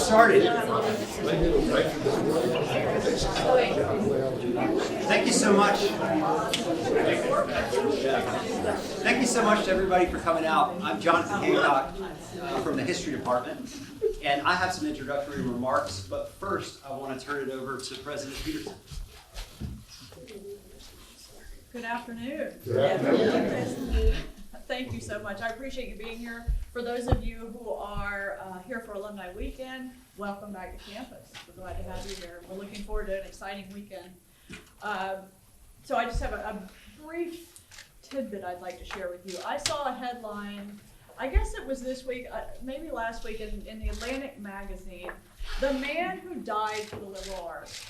started. Thank you so much. Thank you so much to everybody for coming out. I'm Jonathan Hancock from the History Department, and I have some introductory remarks, but first I want to turn it over to President Patterson. Good afternoon. Good afternoon. Thank you so much. I appreciate you being here. For those of you who are here for Alumni Weekend, welcome back to campus. We're glad to have you here. We're looking forward to an exciting weekend. So I just have a brief tidbit I'd like to share with you. I saw a headline, I guess it was this week, maybe last week in the Atlantic magazine, "The man who died for the liberal arts."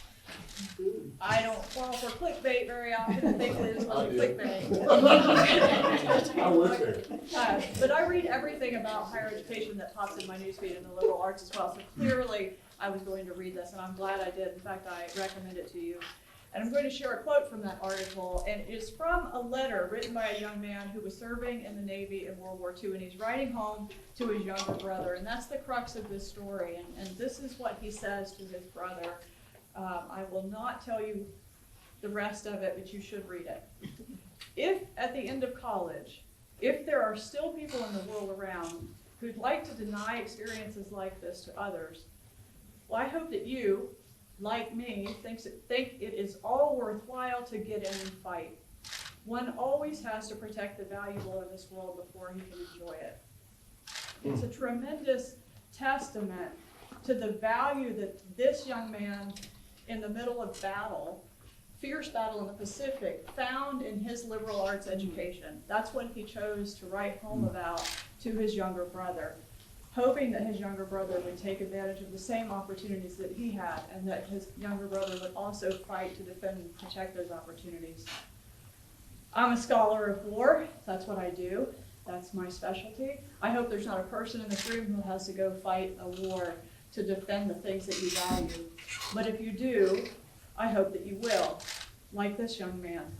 I don't fall for clickbait very often. Thankfully, this wasn't clickbait. But I read everything about higher education that pops in my newsfeed in the liberal arts as well. So clearly, I was going to read this, and I'm glad I did. In fact, I recommend it to you. And I'm going to share a quote from that article, and it is from a letter written by a young man who was serving in the Navy in World War II, and he's writing home to his younger brother. And that's the crux of this story. And this is what he says to his brother. I will not tell you the rest of it, but you should read it. If at the end of college, if there are still people in the world around who'd like to deny experiences like this to others, well, I hope that you, like me, think it is all worthwhile to get in and fight. One always has to protect the valuable in this world before he can enjoy it. It's a tremendous testament to the value that this young man in the middle of battle, fierce battle in the Pacific, found in his liberal arts education. That's what he chose to write home about to his younger brother, hoping that his younger brother would take advantage of the same opportunities that he had, and that his younger brother would also fight to defend and protect those opportunities. I'm a scholar of war. That's what I do. That's my specialty. I hope there's not a person in this room who has to go fight a war to defend the things that you value. But if you do, I hope that you will, like this young man.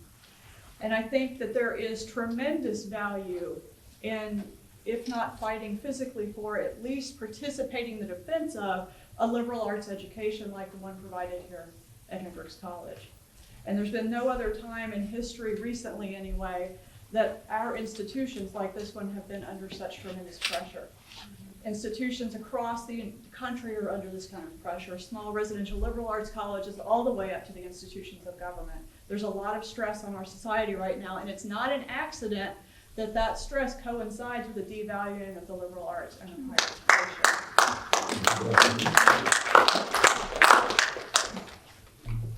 And I think that there is tremendous value in, if not fighting physically for, at least participating in the defense of a liberal arts education like the one provided here at Hendrix College. And there's been no other time in history, recently anyway, that our institutions like this one have been under such tremendous pressure. Institutions across the country are under this kind of pressure, small residential liberal arts colleges all the way up to the institutions of government. There's a lot of stress on our society right now, and it's not an accident that that stress coincides with the devaluing of the liberal arts and of higher education.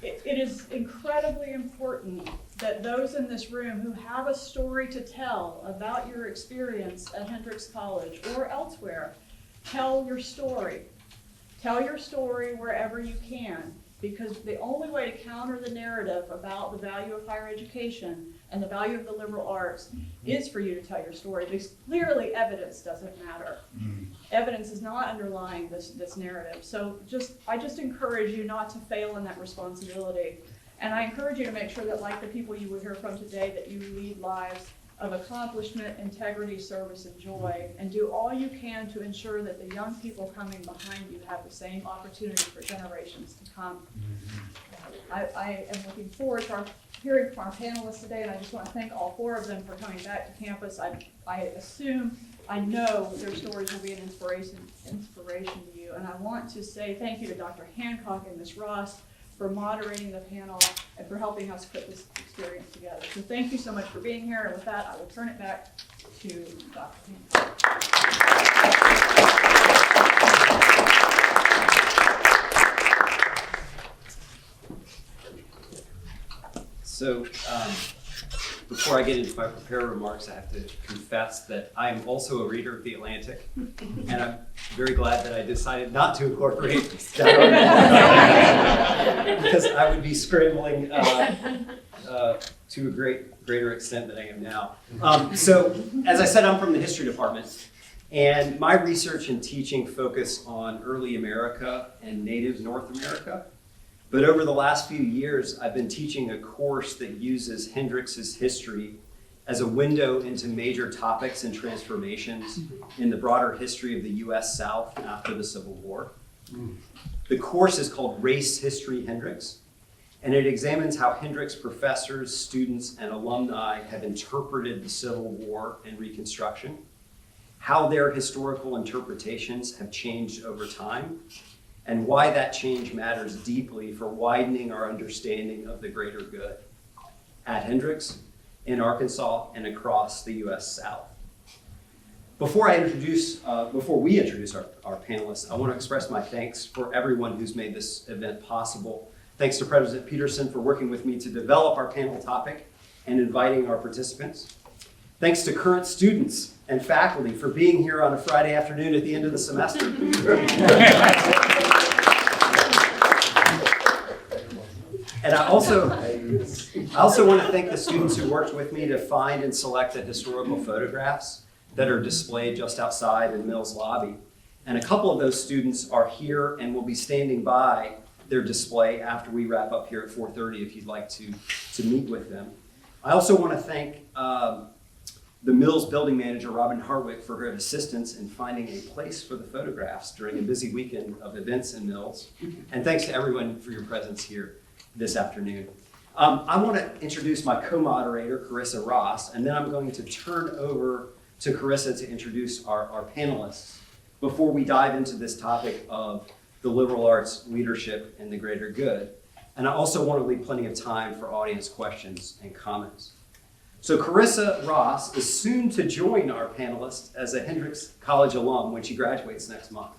It is incredibly important that those in this room who have a story to tell about your experience at Hendrix College or elsewhere, tell your story. Tell your story wherever you can, because the only way to counter the narrative about the value of higher education and the value of the liberal arts is for you to tell your story, because clearly evidence doesn't matter. Evidence is not underlying this narrative. So I just encourage you not to fail in that responsibility. And I encourage you to make sure that, like the people you will hear from today, that you lead lives of accomplishment, integrity, service, and joy, and do all you can to ensure that the young people coming behind you have the same opportunity for generations to come. I am looking forward to hearing from our panelists today, and I just want to thank all four of them for coming back to campus. I know their stories will be an inspiration to you, and I want to say thank you to Dr. Hancock and Ms. Ross for moderating the panel and for helping us put this experience together. So thank you so much for being here, and with that, I will turn it back to Dr. Hancock. So before I get into my prepared remarks, I have to confess that I am also a reader of The Atlantic, and I'm very glad that I decided not to incorporate that because I would be scrambling to a greater extent than I am now. So as I said, I'm from the history department, and my research and teaching focus on early America and native North America. But over the last few years, I've been teaching a course that uses Hendrix's history as a window into major topics and transformations in the broader history of the U.S. South after the Civil War. The course is called Race History Hendrix, and it examines how Hendrix professors, students, and alumni have interpreted the Civil War and Reconstruction, how their historical interpretations have changed over time, and why that change matters deeply for widening our understanding of the greater good at Hendrix, in Arkansas, and across the U.S. South. Before we introduce our panelists, I want to express my thanks for everyone who's made this event possible. Thanks to President Patterson for working with me to develop our panel topic and inviting our participants. Thanks to current students and faculty for being here on a Friday afternoon at the end of the semester. And I also want to thank the students who worked with me to find and select the historical photographs that are displayed just outside in Mills lobby. And a couple of those students are here and will be standing by their display after we wrap up here at 4:30 if you'd like to meet with them. I also want to thank the Mills building manager, Robin Harwick, for her assistance in finding a place for the photographs during a busy weekend of events in Mills. And thanks to everyone for your presence here this afternoon. I want to introduce my co-moderator, Corissa Ross, and then I'm going to turn over to Corissa to introduce our panelists before we dive into this topic of the liberal arts leadership and the greater good. And I also want to leave plenty of time for audience questions and comments. So Corissa Ross is soon to join our panelists as a Hendrix College alum when she graduates next month.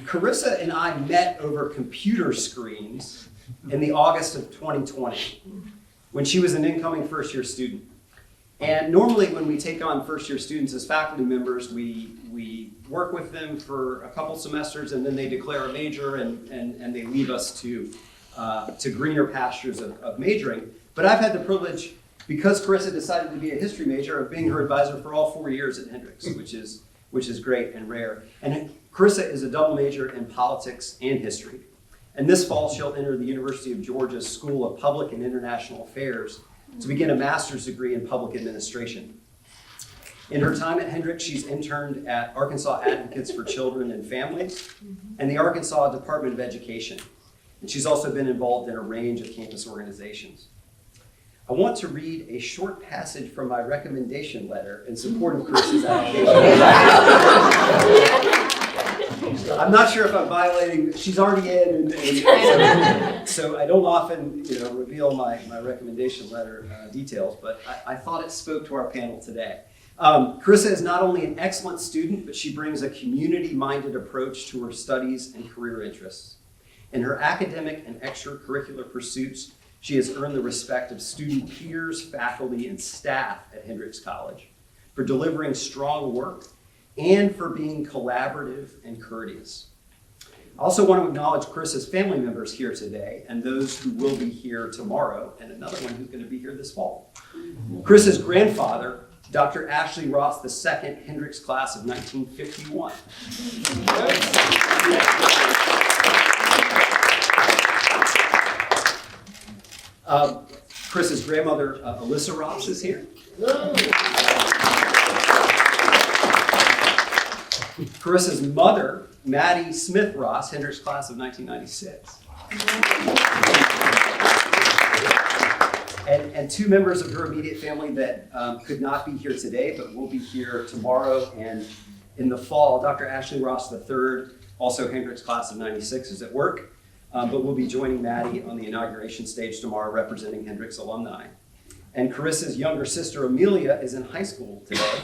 Corissa and I met over computer screens in the August of 2020 when she was an incoming first-year student. And normally when we take on first-year students as faculty members, we work with them for a couple semesters and then they declare a major and they leave us to greener pastures of majoring. But I've had the privilege, because Corissa decided to be a history major, of being her advisor for all 4 years at Hendrix, which is great and rare. And Corissa is a double major in politics and history. And this fall, she'll enter the University of Georgia's School of Public and International Affairs to begin a master's degree in public administration. In her time at Hendrix, she's interned at Arkansas Advocates for Children and Families and the Arkansas Department of Education. And she's also been involved in a range of campus organizations. I want to read a short passage from my recommendation letter in support of Corissa's application. I'm not sure if I'm violating, she's already in, and so I don't often reveal my recommendation letter details, but I thought it spoke to our panel today. Corissa is not only an excellent student, but she brings a community-minded approach to her studies and career interests. In her academic and extracurricular pursuits, she has earned the respect of student peers, faculty, and staff at Hendrix College for delivering strong work and for being collaborative and courteous. I also want to acknowledge Corissa's family members here today and those who will be here tomorrow, and another one who's going to be here this fall. Corissa's grandfather, Dr. Ashley Ross II, Hendrix class of 1951. Corissa's grandmother, Alyssa Ross, is here. Corissa's mother, Maddie Smith Ross, Hendrix class of 1996. And two members of her immediate family that could not be here today, but will be here tomorrow and in the fall. Dr. Ashley Ross III, also Hendrix class of 96, is at work, but will be joining Maddie on the inauguration stage tomorrow representing Hendrix alumni. And Corissa's younger sister, Amelia, is in high school today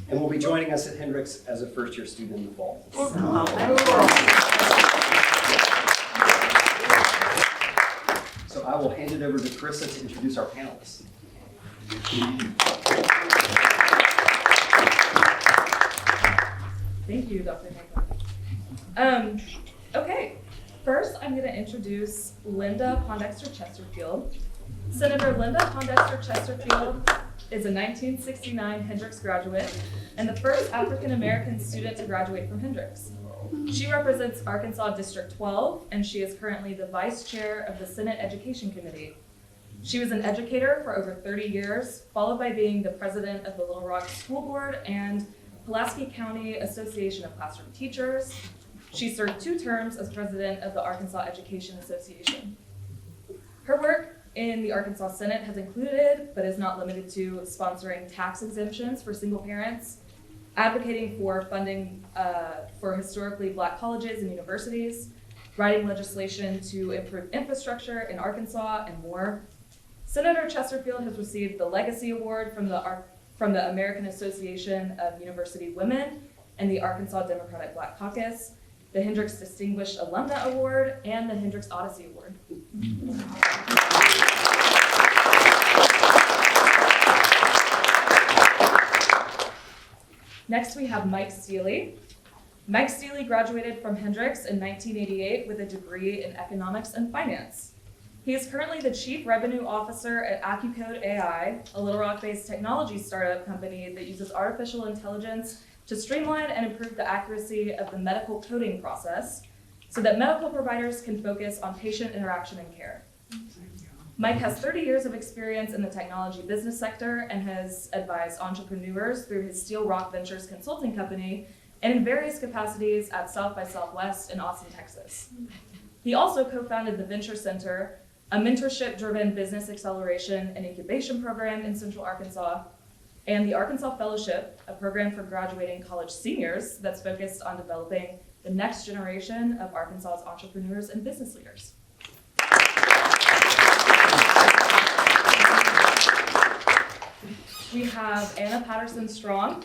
and will be joining us at Hendrix as a first-year student in the fall. So I will hand it over to Corissa to introduce our panelists. Thank you, Dr. Hancock. Okay, first I'm going to introduce Linda Pondexter Chesterfield. Senator Linda Pondexter Chesterfield is a 1969 Hendrix graduate and the first African-American student to graduate from Hendrix. She represents Arkansas District 12, and she is currently the vice chair of the Senate Education Committee. She was an educator for over 30 years, followed by being the president of the Little Rock School Board and Pulaski County Association of Classroom Teachers. She served 2 terms as president of the Arkansas Education Association. Her work in the Arkansas Senate has included, but is not limited to, sponsoring tax exemptions for single parents, advocating for funding for historically Black colleges and universities, writing legislation to improve infrastructure in Arkansas, and more. Senator Chesterfield has received the Legacy Award from the American Association of University Women and the Arkansas Democratic Black Caucus, the Hendricks Distinguished Alumni Award, and the Hendricks Odyssey Award. Next, we have Mike Steely. Mike Steely graduated from Hendricks in 1988 with a degree in economics and finance. He is currently the Chief Revenue Officer at AccuCode AI, a Little Rock-based technology startup company that uses artificial intelligence to streamline and improve the accuracy of the medical coding process so that medical providers can focus on patient interaction and care. Mike has 30 years of experience in the technology business sector and has advised entrepreneurs through his Steel Rock Ventures consulting company and in various capacities at South by Southwest in Austin, Texas. He also co-founded the Venture Center, a mentorship-driven business acceleration and incubation program in Central Arkansas, and the Arkansas Fellowship, a program for graduating college seniors that's focused on developing the next generation of Arkansas's entrepreneurs and business leaders. We have Anna Patterson Strong.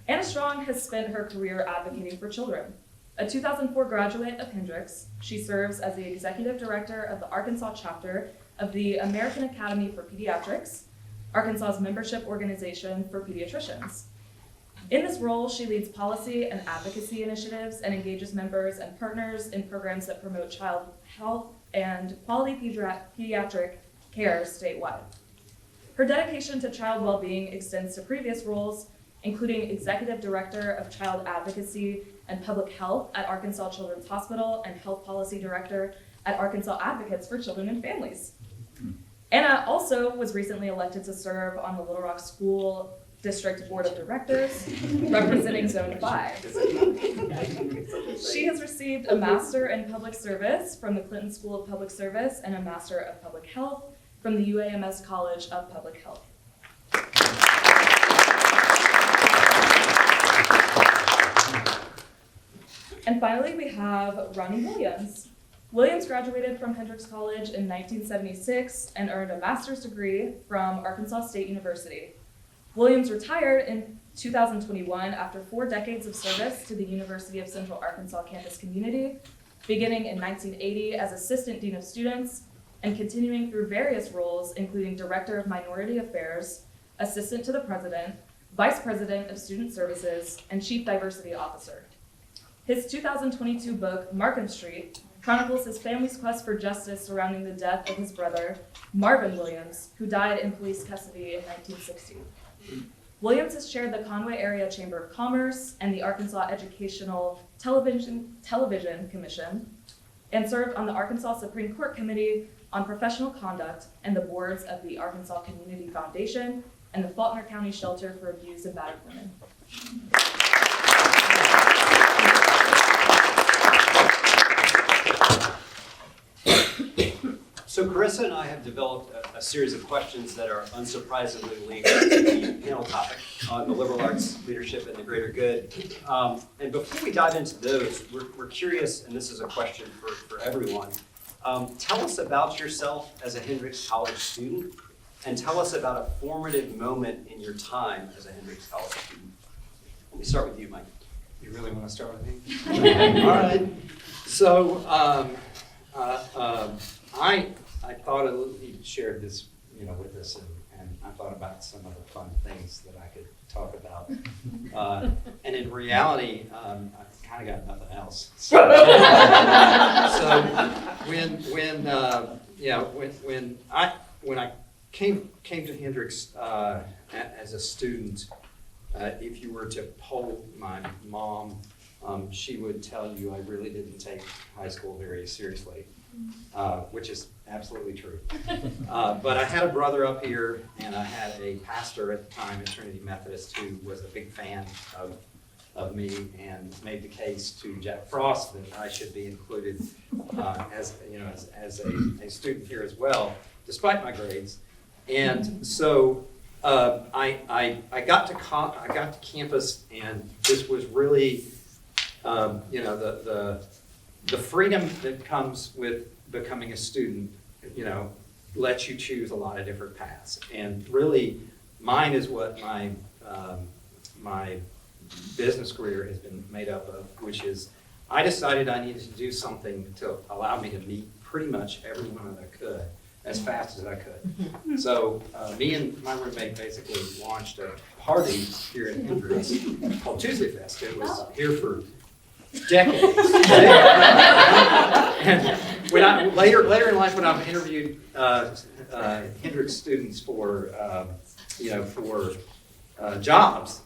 Anna Strong has spent her career advocating for children. A 2004 graduate of Hendricks, she serves as the executive director of the Arkansas chapter of the American Academy for Pediatrics, Arkansas's membership organization for pediatricians. In this role, she leads policy and advocacy initiatives and engages members and partners in programs that promote child health and quality pediatric care statewide. Her dedication to child well-being extends to previous roles, including Executive Director of Child Advocacy and Public Health at Arkansas Children's Hospital and Health Policy Director at Arkansas Advocates for Children and Families. Anna also was recently elected to serve on the Little Rock School District Board of Directors, representing Zone 5. She has received a Master in Public Service from the Clinton School of Public Service and a Master of Public Health from the UAMS College of Public Health. And finally, we have Ronnie Williams. Williams graduated from Hendricks College in 1976 and earned a master's degree from Arkansas State University. Williams retired in 2021 after 4 decades of service to the University of Central Arkansas campus community, beginning in 1980 as Assistant Dean of Students and continuing through various roles, including Director of Minority Affairs, Assistant to the President, Vice President of Student Services, and Chief Diversity Officer. His 2022 book, Markham Street, chronicles his family's quest for justice surrounding the death of his brother, Marvin Williams, who died in police custody in 1960. Williams has chaired the Conway Area Chamber of Commerce and the Arkansas Educational Television Commission, and served on the Arkansas Supreme Court Committee on Professional Conduct and the boards of the Arkansas Community Foundation and the Faulkner County Shelter for Abused and Battered Women. So Corissa and I have developed a series of questions that are unsurprisingly linked to the panel topic on the liberal arts leadership and the greater good. And before we dive into those, we're curious, and this is a question for everyone. Tell us about yourself as a Hendricks College student, and tell us about a formative moment in your time as a Hendricks College student. Let me start with you, Mike. You really want to start with me? All right. So I thought he shared this, with us, and I thought about some of the fun things that I could talk about. And in reality, I kind of got nothing else. So when I came to Hendricks as a student, if you were to poll my mom, she would tell you I really didn't take high school very seriously. which is absolutely true. But I had a brother up here, and I had a pastor at the time at Trinity Methodist who was a big fan of me and made the case to Jack Frost that I should be included as a student here as well, despite my grades. And so I got to campus, and this was really the freedom that comes with becoming a student, lets you choose a lot of different paths. And really, mine is what my business career has been made up of, which is I decided I needed to do something to allow me to meet pretty much everyone that I could as fast as I could. So me and my roommate basically launched a party here in Hendricks called Tuesday Fest. It was here for decades. And when later in life, when I've interviewed Hendricks students for jobs,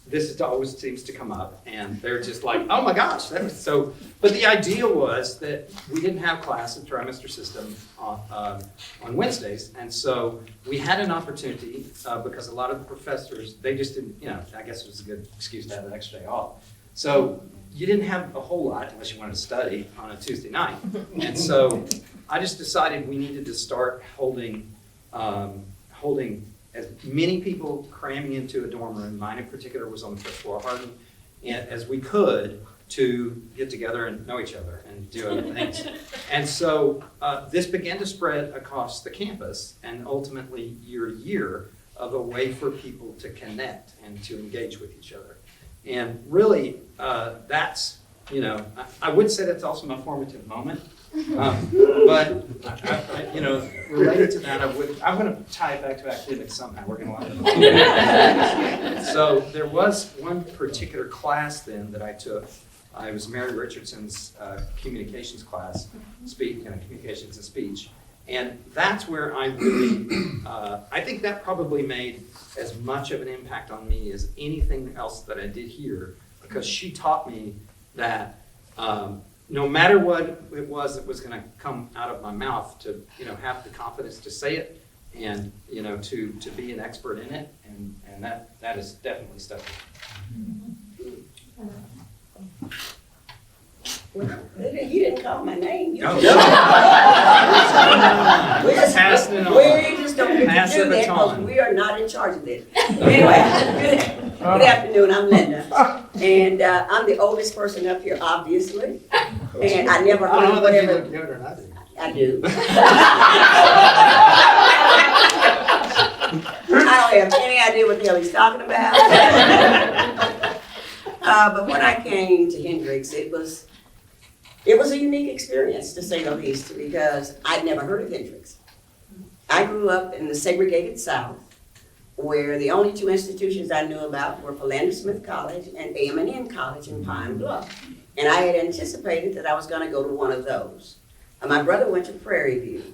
this always seems to come up, and they're just like, "Oh my gosh!" That was so. But the idea was that we didn't have class in trimester system on Wednesdays, and so we had an opportunity because a lot of the professors, they just didn't. I guess it was a good excuse to have an extra day off. So you didn't have a whole lot unless you wanted to study on a Tuesday night. And so I just decided we needed to start holding as many people cramming into a dorm room, mine in particular was on the first floor, Hardin, and as we could to get together and know each other and do other things. And so this began to spread across the campus, and ultimately year to year of a way for people to connect and to engage with each other. And really, that's, I would say that's also my formative moment. But related to that, I'm going to tie it back to academics somehow. We're going to So there was one particular class then that I took. It was Mary Richardson's communications class, communications and speech. And that's where I really, I think that probably made as much of an impact on me as anything else that I did here, because she taught me that no matter what it was that was going to come out of my mouth, to have the confidence to say it, and to be an expert in it, and that is definitely stuck with me. Well, you didn't call my name. No. We just Passing it on. We just don't get Pass to do the that because baton. we are not in charge of this. Anyway, good afternoon. I'm Linda, and I'm the oldest person up here, obviously. And I never I don't heard know that you whatever. look younger than I do. I do. I don't have any idea what the hell he's talking about. But when I came to Hendricks, it was a unique experience, to say the least, because I'd never heard of Hendricks. I grew up in the segregated South, where the only two institutions I knew about were Philander Smith College and AM&N College in Pine Bluff. And I had anticipated that I was going to go to one of those. And my brother went to Prairie View.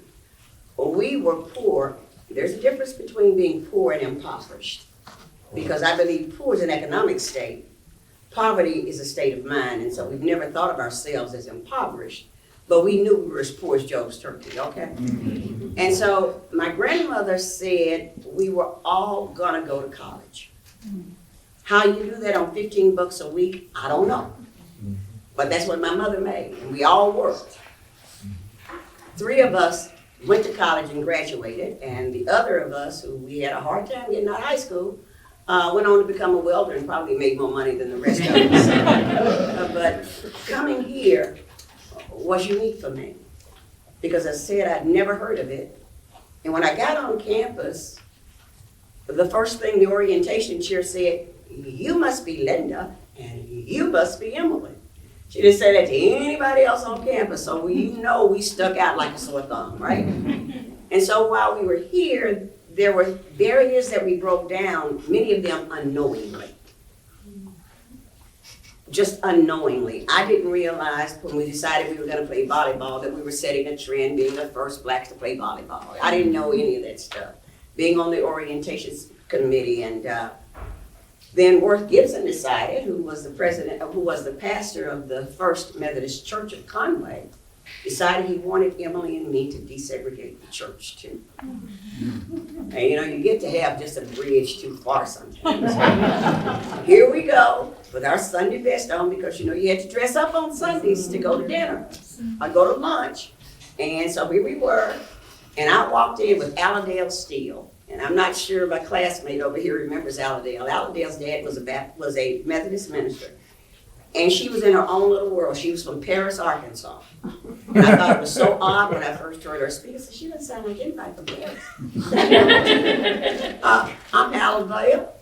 Well, we were poor. There's a difference between being poor and impoverished, because I believe poor is an economic state. Poverty is a state of mind, and so we've never thought of ourselves as impoverished, but we knew we were as poor as Job's turkey, okay? And so my grandmother said we were all gonna go to college. How you do that on $15 a week, I don't know. But that's what my mother made, and we all worked. 3 of us went to college and graduated, and the other of us, who we had a hard time getting out of high school, went on to become a welder and probably made more money than the rest of us. But coming here was unique for me, because as I said, I'd never heard of it. And when I got on campus, the first thing the orientation chair said, "You must be Linda, and you must be Emily." She didn't say that to anybody else on campus, so we stuck out like a sore thumb, right? And so while we were here, there were barriers that we broke down, many of them unknowingly. Just unknowingly. I didn't realize when we decided we were going to play volleyball that we were setting a trend, being the first blacks to play volleyball. I didn't know any of that stuff. Being on the orientation committee, and then Worth Gibson decided, who was the pastor of the First Methodist Church of Conway, decided he wanted Emily and me to desegregate the church too. And you know, you get to have just a bridge too far sometimes. Here we go with our Sunday best on, because you know you had to dress up on Sundays to go to dinner or go to lunch. And so here we were, and I walked in with Allendale Steele. And I'm not sure my classmate over here remembers Allendale. Allendale's dad was a Methodist minister. And she was in her own little world. She was from Paris, Arkansas. And I thought it was so odd when I first heard her speak. I said, she doesn't sound like anybody from Paris. I'm Allendale.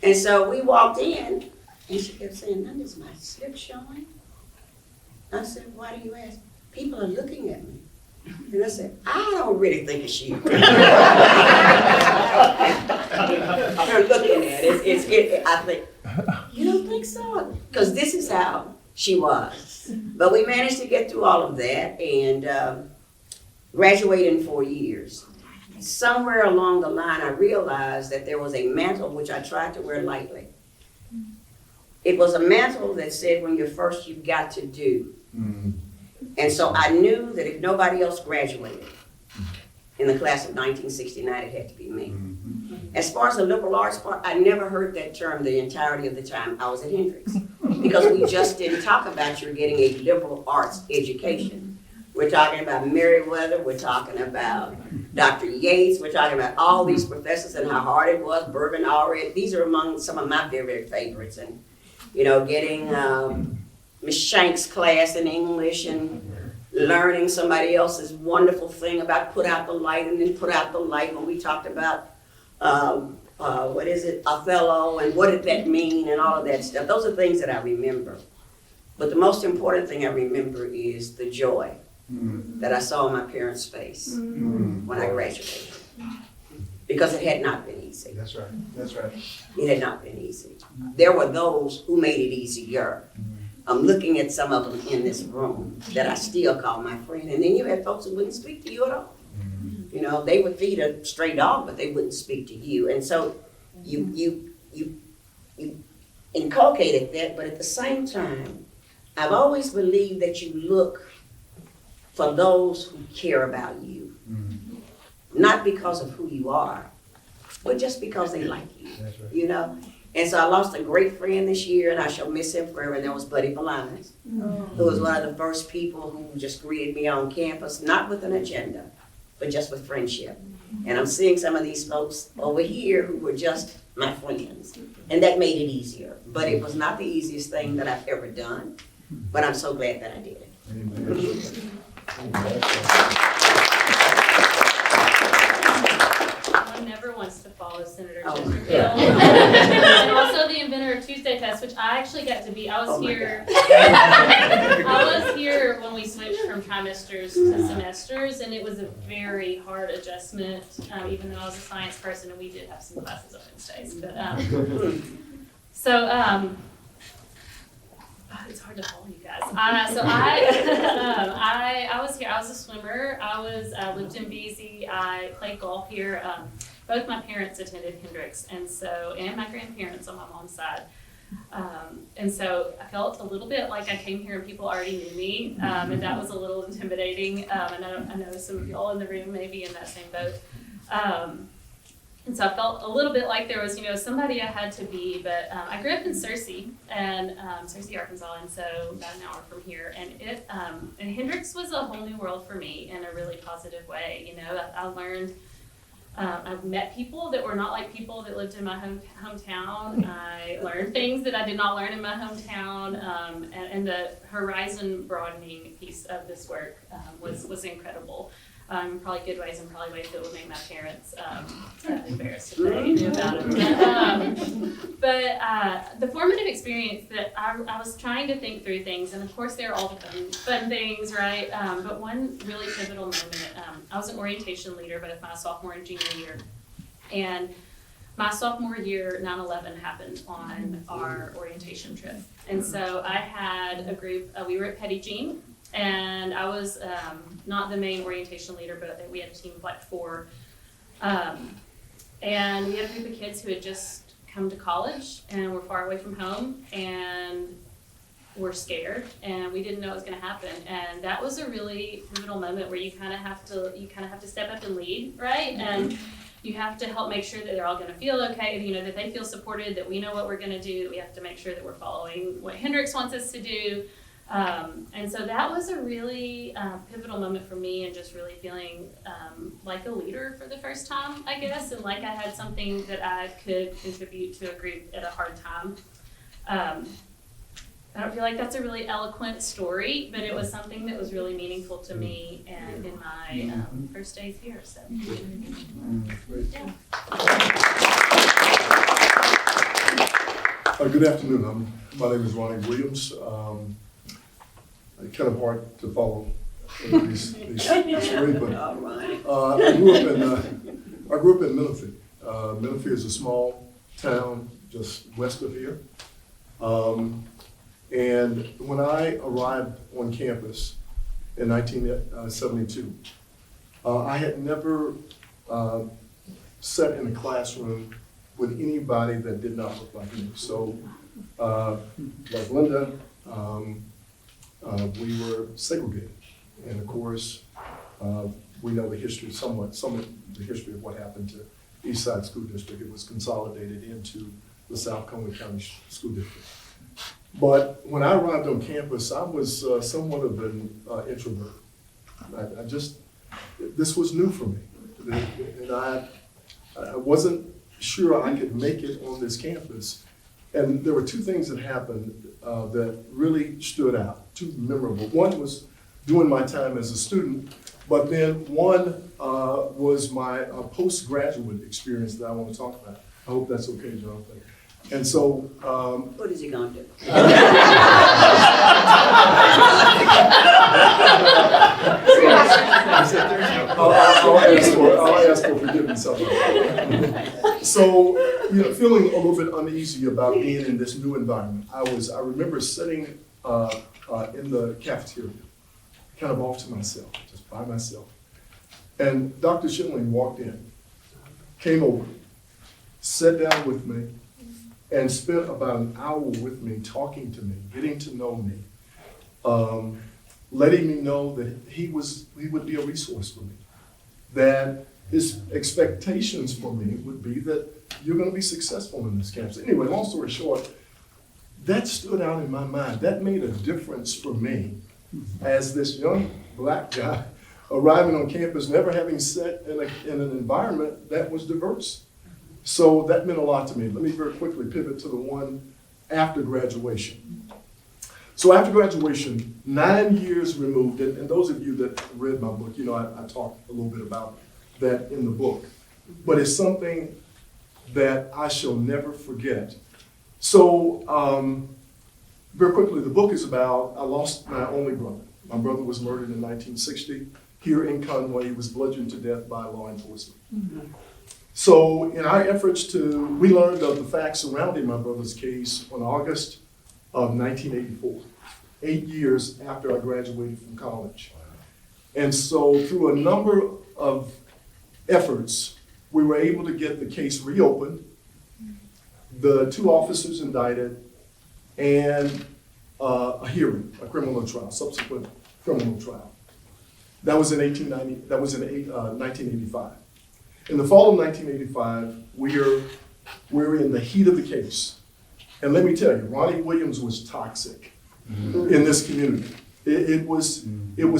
And so we walked in, and she kept saying, "None is my slip showing?" I said, "Why do you ask?" "People are looking at me." And I said, "I don't really think it's you." They're looking at it. I think, "You don't think so?" Because this is how she was. But we managed to get through all of that and graduate in 4 years. Somewhere along the line, I realized that there was a mantle which I tried to wear lightly. It was a mantle that said, when you're first, you've got to do. And so I knew that if nobody else graduated in the class of 1969, it had to be me. As far as the liberal arts part, I never heard that term the entirety of the time I was at Hendrix, because we just didn't talk about you're getting a liberal arts education. We're talking about Meriwether, we're talking about Dr. Yates, we're talking about all these professors and how hard it was, Bourbon Allred. These are among some of my very, very favorites. And, you know, getting Miss Shank's class in English and learning somebody else's wonderful thing about put out the light and then put out the light when we talked about Othello and what did that mean and all of that stuff. Those are things that I remember. But the most important thing I remember is the joy that I saw on my parents' face when I graduated. Because it had not been easy. That's right. That's right. It had not been easy. There were those who made it easier. I'm looking at some of them in this room that I still call my friend. And then you had folks who wouldn't speak to you at all. You know, they would feed a stray dog, but they wouldn't speak to you. And so you inculcated that, but at the same time, I've always believed that you look for those who care about you. Not because of who you are, but just because they like you. That's right. You know? And so I lost a great friend this year, and I shall miss him forever, and that was Buddy Bolanes, who was one of the first people who just greeted me on campus, not with an agenda, but just with friendship. And I'm seeing some of these folks over here who were just my friends, and that made it easier. But it was not the easiest thing that I've ever done, but I'm so glad that I did it. One never wants to follow Senator Oh, Chesterfield. yeah. And also the inventor of Tuesday Fest, which I actually got to be. I was Oh my here. God. I was here when we switched from trimesters to semesters, and it was a very hard adjustment. Even though I was a science person, and we did have some classes on Wednesdays, but it's hard to follow you guys. So I was here. I was a swimmer. I lived in BZ. I played golf here. Both my parents attended Hendrix, and my grandparents on my mom's side. And so I felt a little bit like I came here and people already knew me, and that was a little intimidating. And I know some of y'all in the room may be in that same boat. And so I felt a little bit like there was, somebody I had to be, but I grew up in Searcy, Searcy, Arkansas, and so about an hour from here. And and Hendrix was a whole new world for me in a really positive way. I learned, I've met people that were not like people that lived in my hometown. I learned things that I did not learn in my hometown, and the horizon broadening piece of this work was incredible. Probably good ways and probably ways that would make my parents embarrassed if they knew about it. But the formative experience that I was trying to think through things, and of course there are all the fun things, right? But one really pivotal moment, I was an orientation leader both my sophomore and junior year. And my sophomore year, 9/11 happened on our orientation trip. And so I had a group, we were at Petty Jean, and I was not the main orientation leader, but we had a team of like 4. And we had a group of kids who had just come to college and were far away from home. And were scared and we didn't know what was going to happen. And that was a really pivotal moment where you kind of have to step up and lead, right? And you have to help make sure that they're all going to feel okay, you know, that they feel supported, that we know what we're going to do. We have to make sure that we're following what Hendrix wants us to do. And so that was a really pivotal moment for me, and just really feeling like a leader for the first time, I guess, and like I had something that I could contribute to a group at a hard time. I don't feel like that's a really eloquent story, but it was something that was really meaningful to me and in my first days here. So, yeah. Good afternoon. My name is Ronnie Williams. Kind of hard to follow these three, but I grew up in Menifee. Menifee is a small town just west of here. And when I arrived on campus in 1972, I had never sat in a classroom with anybody that did not look like me. So, like Linda, we were segregated. And of course, we know the history, some of the history of what happened to Eastside School District. It was consolidated into the South Conway County School District. But when I arrived on campus, I was somewhat of an introvert. This was new for me. And I wasn't sure I could make it on this campus. And there were two things that happened that really stood out, two memorable. One was during my time as a student, but then one was my postgraduate experience that I want to talk about. I hope that's okay, Jonathan. And so, What is he gonna do? I'll ask for forgiveness of it. So, feeling a little bit uneasy about being in this new environment. I remember sitting in the cafeteria, kind of off to myself, just by myself. And Dr. Schindling walked in, came over, sat down with me, and spent about an hour with me, talking to me, getting to know me, letting me know that he would be a resource for me, that his expectations for me would be that you're going to be successful in this campus. Anyway, long story short, that stood out in my mind. That made a difference for me as this young black guy arriving on campus, never having sat in an environment that was diverse. So that meant a lot to me. Let me very quickly pivot to the one after graduation. So after graduation, 9 years removed, and those of you that read my book, I talked a little bit about that in the book. But it's something that I shall never forget. So very quickly, the book is about, I lost my only brother. My brother was murdered in 1960 here in Conway. He was bludgeoned to death by law enforcement. Mm-hmm. So in our efforts we learned of the facts surrounding my brother's case on August of 1984, 8 years after I graduated from college. And so through a number of efforts, we were able to get the case reopened, the two officers indicted, and a hearing, a criminal trial, subsequent criminal trial. That was in 1985. In the fall of 1985, we're in the heat of the case. And let me tell you, Ronnie Williams was toxic in this community. It was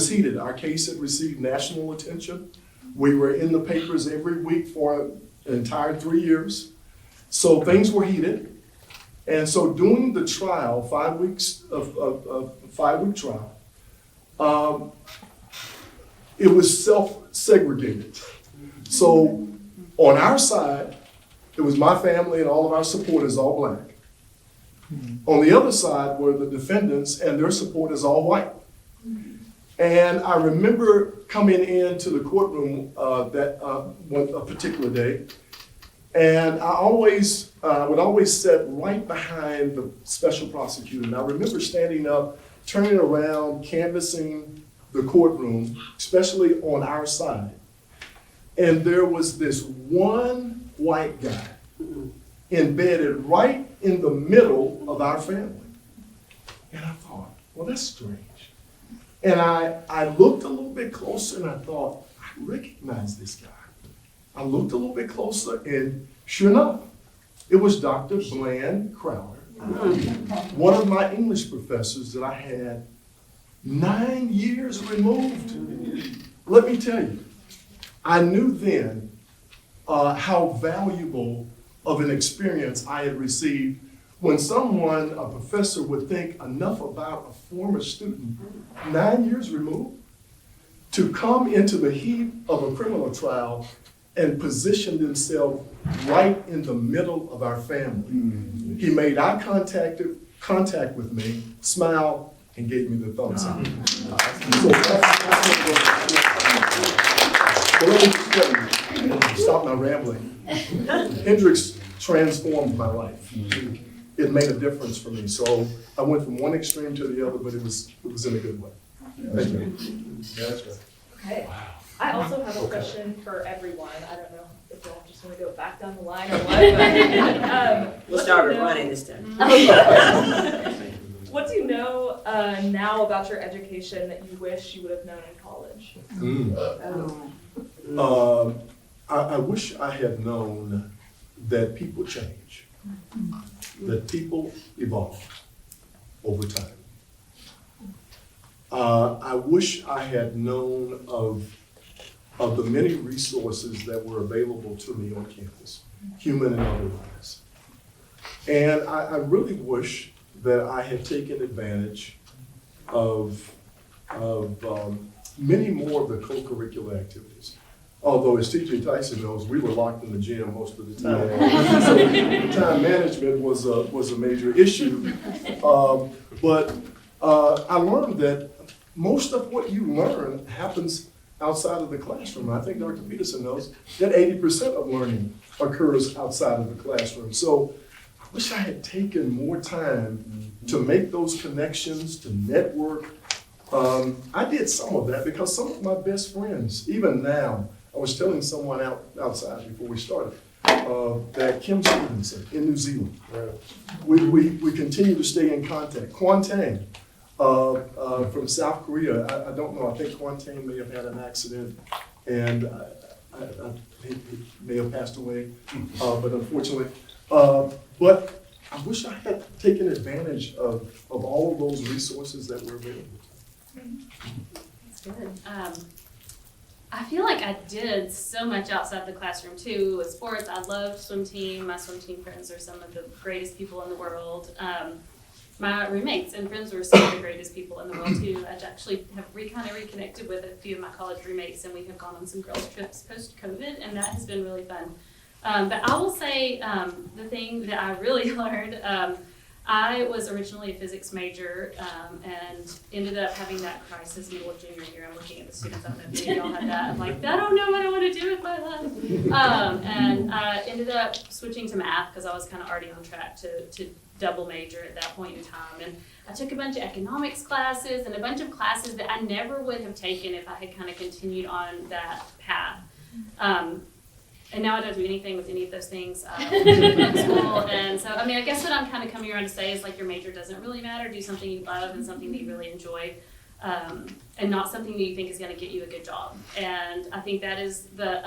heated. Our case had received national attention. We were in the papers every week for an entire 3 years. So things were heated. And so during the trial, 5 weeks of 5-week trial, it was self-segregated. So on our side, it was my family and all of our supporters, all black. On the other side were the defendants and their supporters, all white. And I remember coming into the courtroom one particular day, and I would always sit right behind the special prosecutor. And I remember standing up, turning around, canvassing the courtroom, especially on our side. And there was this one white guy embedded right in the middle of our family. And I thought, well, that's strange. And I looked a little bit closer and I thought, I recognize this guy. I looked a little bit closer and sure enough, it was Dr. Bland Crowder, one of my English professors that I had 9 years removed. Let me tell you, I knew then how valuable of an experience I had received when someone, a professor, would think enough about a former student 9 years removed to come into the heat of a criminal trial and position themselves right in the middle of our family. He made eye contact with me, smiled, and gave me the thumbs up. So but let me just tell you, stop my rambling. Hendrix transformed my life. It made a difference for me. So I went from one extreme to the other, but it was in a good way. Thank you. Yeah, that's right. Okay. I also have a question for everyone. I don't know if y'all just want to go back down the line or what, but, We'll start with Ronnie this time. what do you know now about your education that you wish you would have known in college? I wish I had known that people change, that people evolve over time. I wish I had known of the many resources that were available to me on campus, human and otherwise. And I really wish that I had taken advantage of many more of the co-curricular activities. Although, as T.J. Tyson knows, we were locked in the gym most of the time. So time management was a major issue. But I learned that most of what you learn happens outside of the classroom. I think Dr. Patterson knows that 80% of learning occurs outside of the classroom. So I wish I had taken more time to make those connections, to network. I did some of that because some of my best friends, even now, I was telling someone outside before we started, that Kim Stevenson in New Zealand, we continue to stay in contact. Kwantang from South Korea, I don't know, I think Kwantang may have had an accident and he may have passed away, but unfortunately. But I wish I had taken advantage of all of those resources that were available. That's good. I feel like I did so much outside the classroom too with sports. I loved swim team. My swim team friends are some of the greatest people in the world. My roommates and friends were some of the greatest people in the world too. I actually have kind of reconnected with a few of my college roommates, and we have gone on some girls trips post-COVID, and that has been really fun. But I will say the thing that I really learned, I was originally a physics major and ended up having that crisis middle of junior year. I'm looking at the students, I don't know if any of y'all had that. I'm like, I don't know what I want to do with my life. And I ended up switching to math because I was kind of already on track to double major at that point in time. And I took a bunch of economics classes and a bunch of classes that I never would have taken if I had kind of continued on that path. And now I don't do anything with any of those things in school. And so, I mean, I guess what I'm kind of coming around to say is like your major doesn't really matter. Do something you love and something that you really enjoy, and not something that you think is going to get you a good job. And I think that is the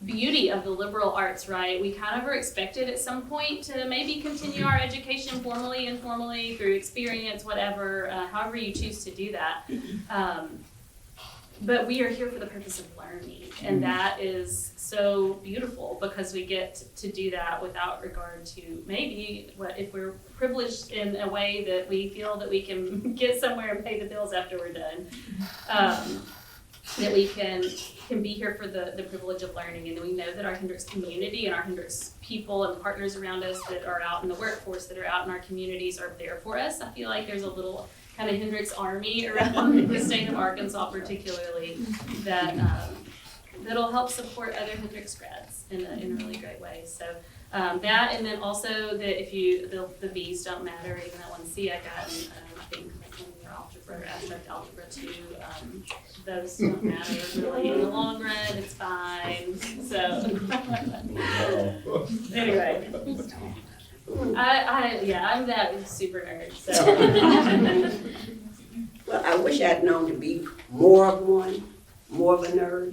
beauty of the liberal arts, right? We kind of are expected at some point to maybe continue our education formally, informally, through experience, whatever, however you choose to do that. But we are here for the purpose of learning, and that is so beautiful because we get to do that without regard to maybe what if we're privileged in a way that we feel that we can get somewhere and pay the bills after we're done. That we can be here for the privilege of learning, and we know that our Hendrix community and our Hendrix people and partners around us that are out in the workforce, that are out in our communities, are there for us. I feel like there's a little kind of Hendrix army around the state of Arkansas particularly that that'll help support other Hendrix grads in a really great way. So that, and then also that if the B's don't matter, even that 1C I got, I think in your algebra, abstract algebra 2, those don't matter really in the long run. It's fine. So anyway. I'm that super nerd, so. Well, I wish I'd known to be more of one, more of a nerd.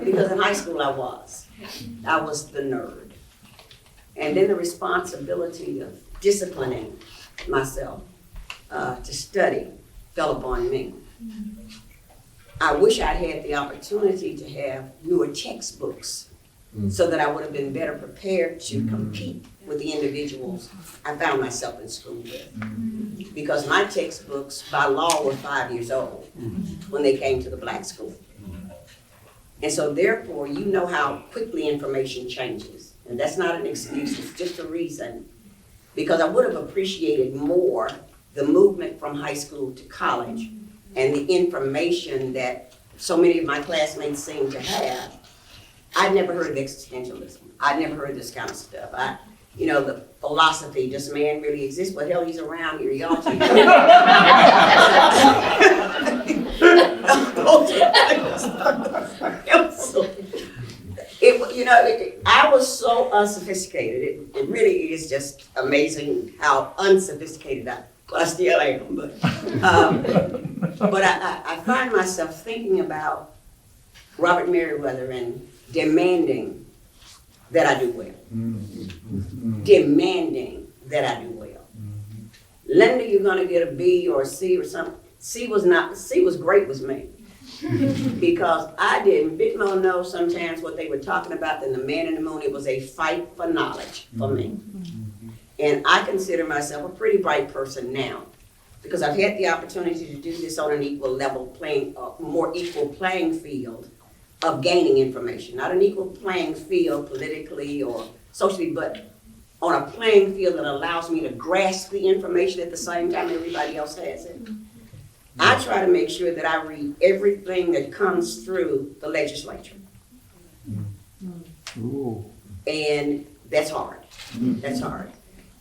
Because in high school I was the nerd. And then the responsibility of disciplining myself to study fell upon me. I wish I'd had the opportunity to have newer textbooks so that I would have been better prepared to compete with the individuals I found myself in school with. Because my textbooks by law were 5 years old when they came to the black school. And so therefore, you know how quickly information changes. And that's not an excuse, it's just a reason. Because I would have appreciated more the movement from high school to college and the information that so many of my classmates seem to have. I'd never heard of existentialism. I'd never heard this kind of stuff. The philosophy, does man really exist? Well, hell, he's around here, y'all. I was so unsophisticated. It really is just amazing how unsophisticated I still am. But I find myself thinking about Robert Merriweather and demanding that I do well. Demanding that I do well. Linda, you're gonna get a B or a C or something. C was great with me. Because I didn't bit more know sometimes what they were talking about than the man in the moon. It was a fight for knowledge for me. And I consider myself a pretty bright person now because I've had the opportunity to do this on an more equal playing field of gaining information. Not an equal playing field politically or socially, but on a playing field that allows me to grasp the information at the same time everybody else has it. I try to make sure that I read everything that comes through the legislature. And that's hard. That's hard.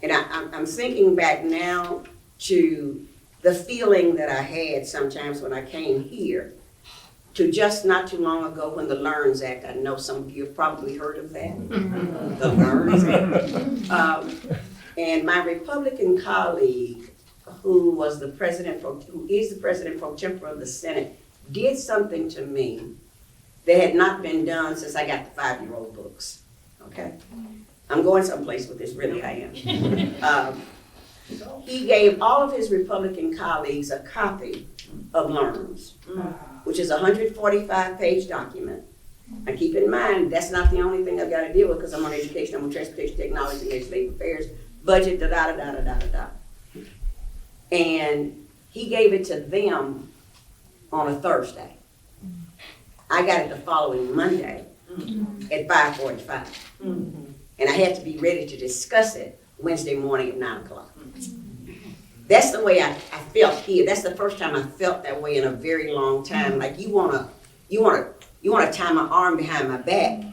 And I'm thinking back now to the feeling that I had sometimes when I came here to just not too long ago when the LEARNS Act, I know some of you have probably heard of that, the LEARNS Act. And my Republican colleague, who is the president pro tempore of the Senate, did something to me that had not been done since I got the 5-year-old books, okay? I'm going someplace with this, really I am. He gave all of his Republican colleagues a copy of LEARNS, which is a 145-page document. And keep in mind, that's not the only thing I've got to deal with because I'm on education, I'm on transportation technology, and legislative affairs, budget, da-da-da-da-da-da-da. And he gave it to them on a Thursday. I got it the following Monday at 5:45. And I had to be ready to discuss it Wednesday morning at 9 o'clock. That's the way I felt here. That's the first time I felt that way in a very long time. Like you wanna tie my arm behind my back,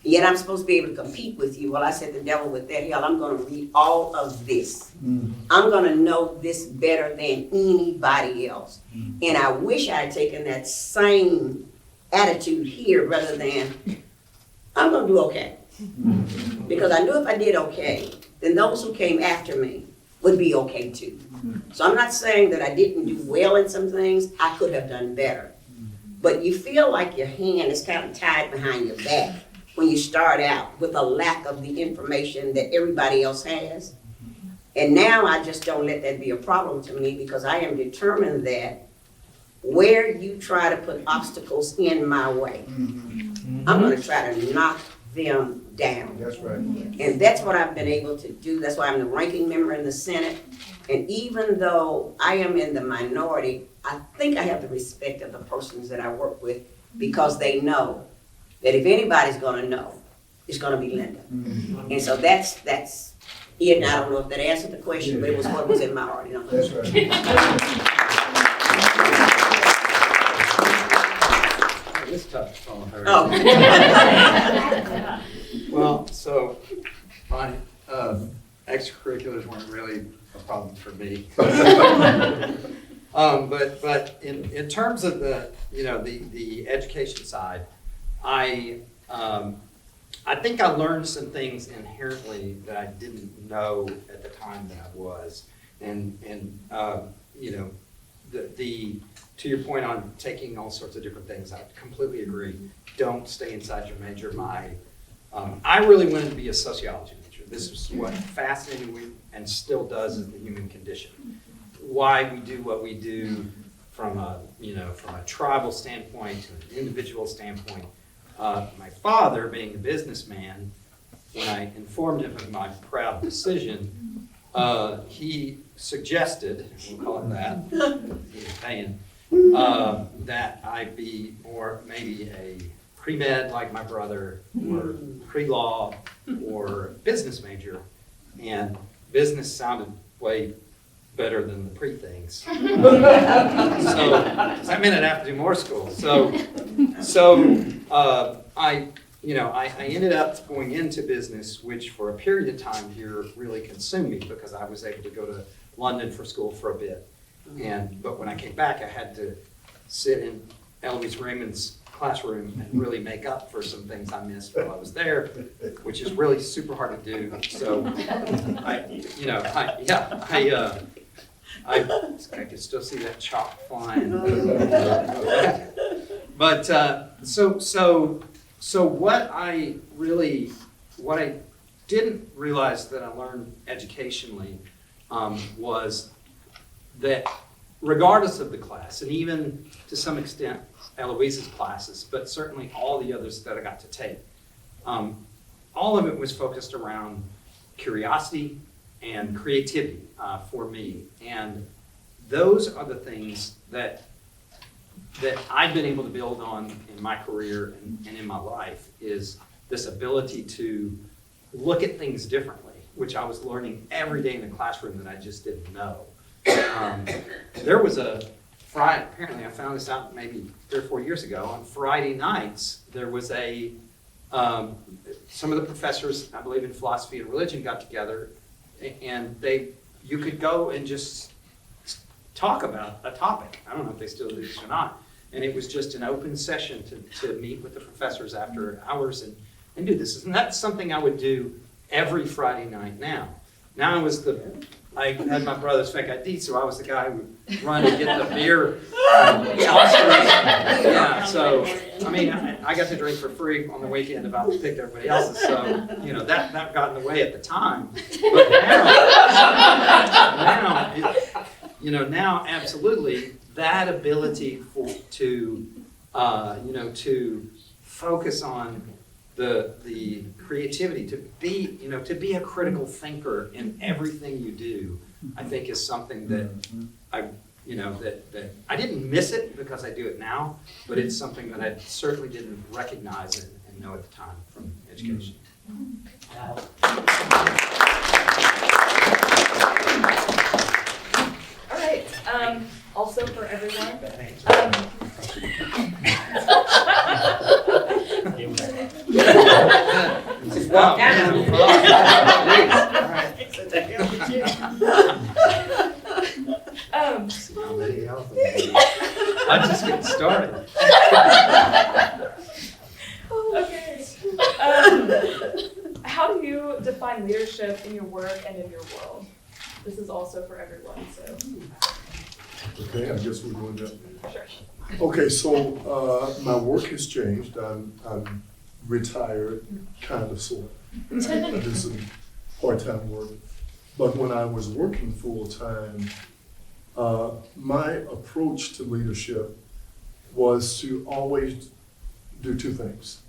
yet I'm supposed to be able to compete with you. Well, I said, the devil with that, hell, I'm gonna read all of this. I'm gonna know this better than anybody else. And I wish I had taken that same attitude here rather than, I'm gonna do okay. Because I knew if I did okay, then those who came after me would be okay too. So I'm not saying that I didn't do well in some things, I could have done better. But you feel like your hand is kind of tied behind your back when you start out with a lack of the information that everybody else has. And now I just don't let that be a problem to me because I am determined that where you try to put obstacles in my way, I'm gonna try to knock them down. That's right. And that's what I've been able to do. That's why I'm the ranking member in the Senate. And even though I am in the minority, I think I have the respect of the persons that I work with because they know that if anybody's gonna know, it's gonna be Linda. And so that's it. I don't know if that answered the question, but it was what was in my heart. That's right. This touched on her. Oh. Well, so my extracurriculars weren't really a problem for me. But in terms of the education side, I I think I learned some things inherently that I didn't know at the time that I was. And you know, to your point on taking all sorts of different things, I completely agree. Don't stay inside your major. I really wanted to be a sociology major. This is what fascinated me and still does is the human condition. Why we do what we do from a tribal standpoint to an individual standpoint. My father, being a businessman, when I informed him of my proud decision, he suggested, we'll call it that, he's paying, that I be more maybe a pre-med like my brother, or pre-law, or business major. And business sounded way better than the pre-things. So that meant I'd have to do more school. So I ended up going into business, which for a period of time here really consumed me because I was able to go to London for school for a bit. But when I came back, I had to sit in Eloise Raymond's classroom and really make up for some things I missed while I was there, which is really super hard to do. So I can still see that chalk flying. But so what I didn't realize that I learned educationally was that regardless of the class, and even to some extent Eloise's classes, but certainly all the others that I got to take, all of it was focused around curiosity and creativity for me. And those are the things that I've been able to build on in my career and in my life, is this ability to look at things differently, which I was learning every day in the classroom that I just didn't know. There was a Friday, apparently I found this out maybe 3 or 4 years ago, on Friday nights, there was some of the professors, I believe in philosophy and religion, got together, and you could go and just talk about a topic. I don't know if they still do this or not. And it was just an open session to meet with the professors after hours and do this. And that's something I would do every Friday night now. Now I had my brother's fake ID, so I was the guy who would run and get the beer. Yeah, so, I mean, I got to drink for free on the weekend if I picked everybody else's, so, that got in the way at the time. But now absolutely, that ability to focus on the creativity, to be a critical thinker in everything you do, I think is something that that I didn't miss it because I do it now, but it's something that I certainly didn't recognize and know at the time from education. All right. Also for everyone. Just walk down. I'm just getting started. Okay. How do you define leadership in your work and in your world? This is also for everyone, so. Okay, I guess we're going to. Sure. Okay, so my work has changed. I'm retired, kind of, sort of. I do some part-time work. But when I was working full-time, my approach to leadership was to always do 2 things.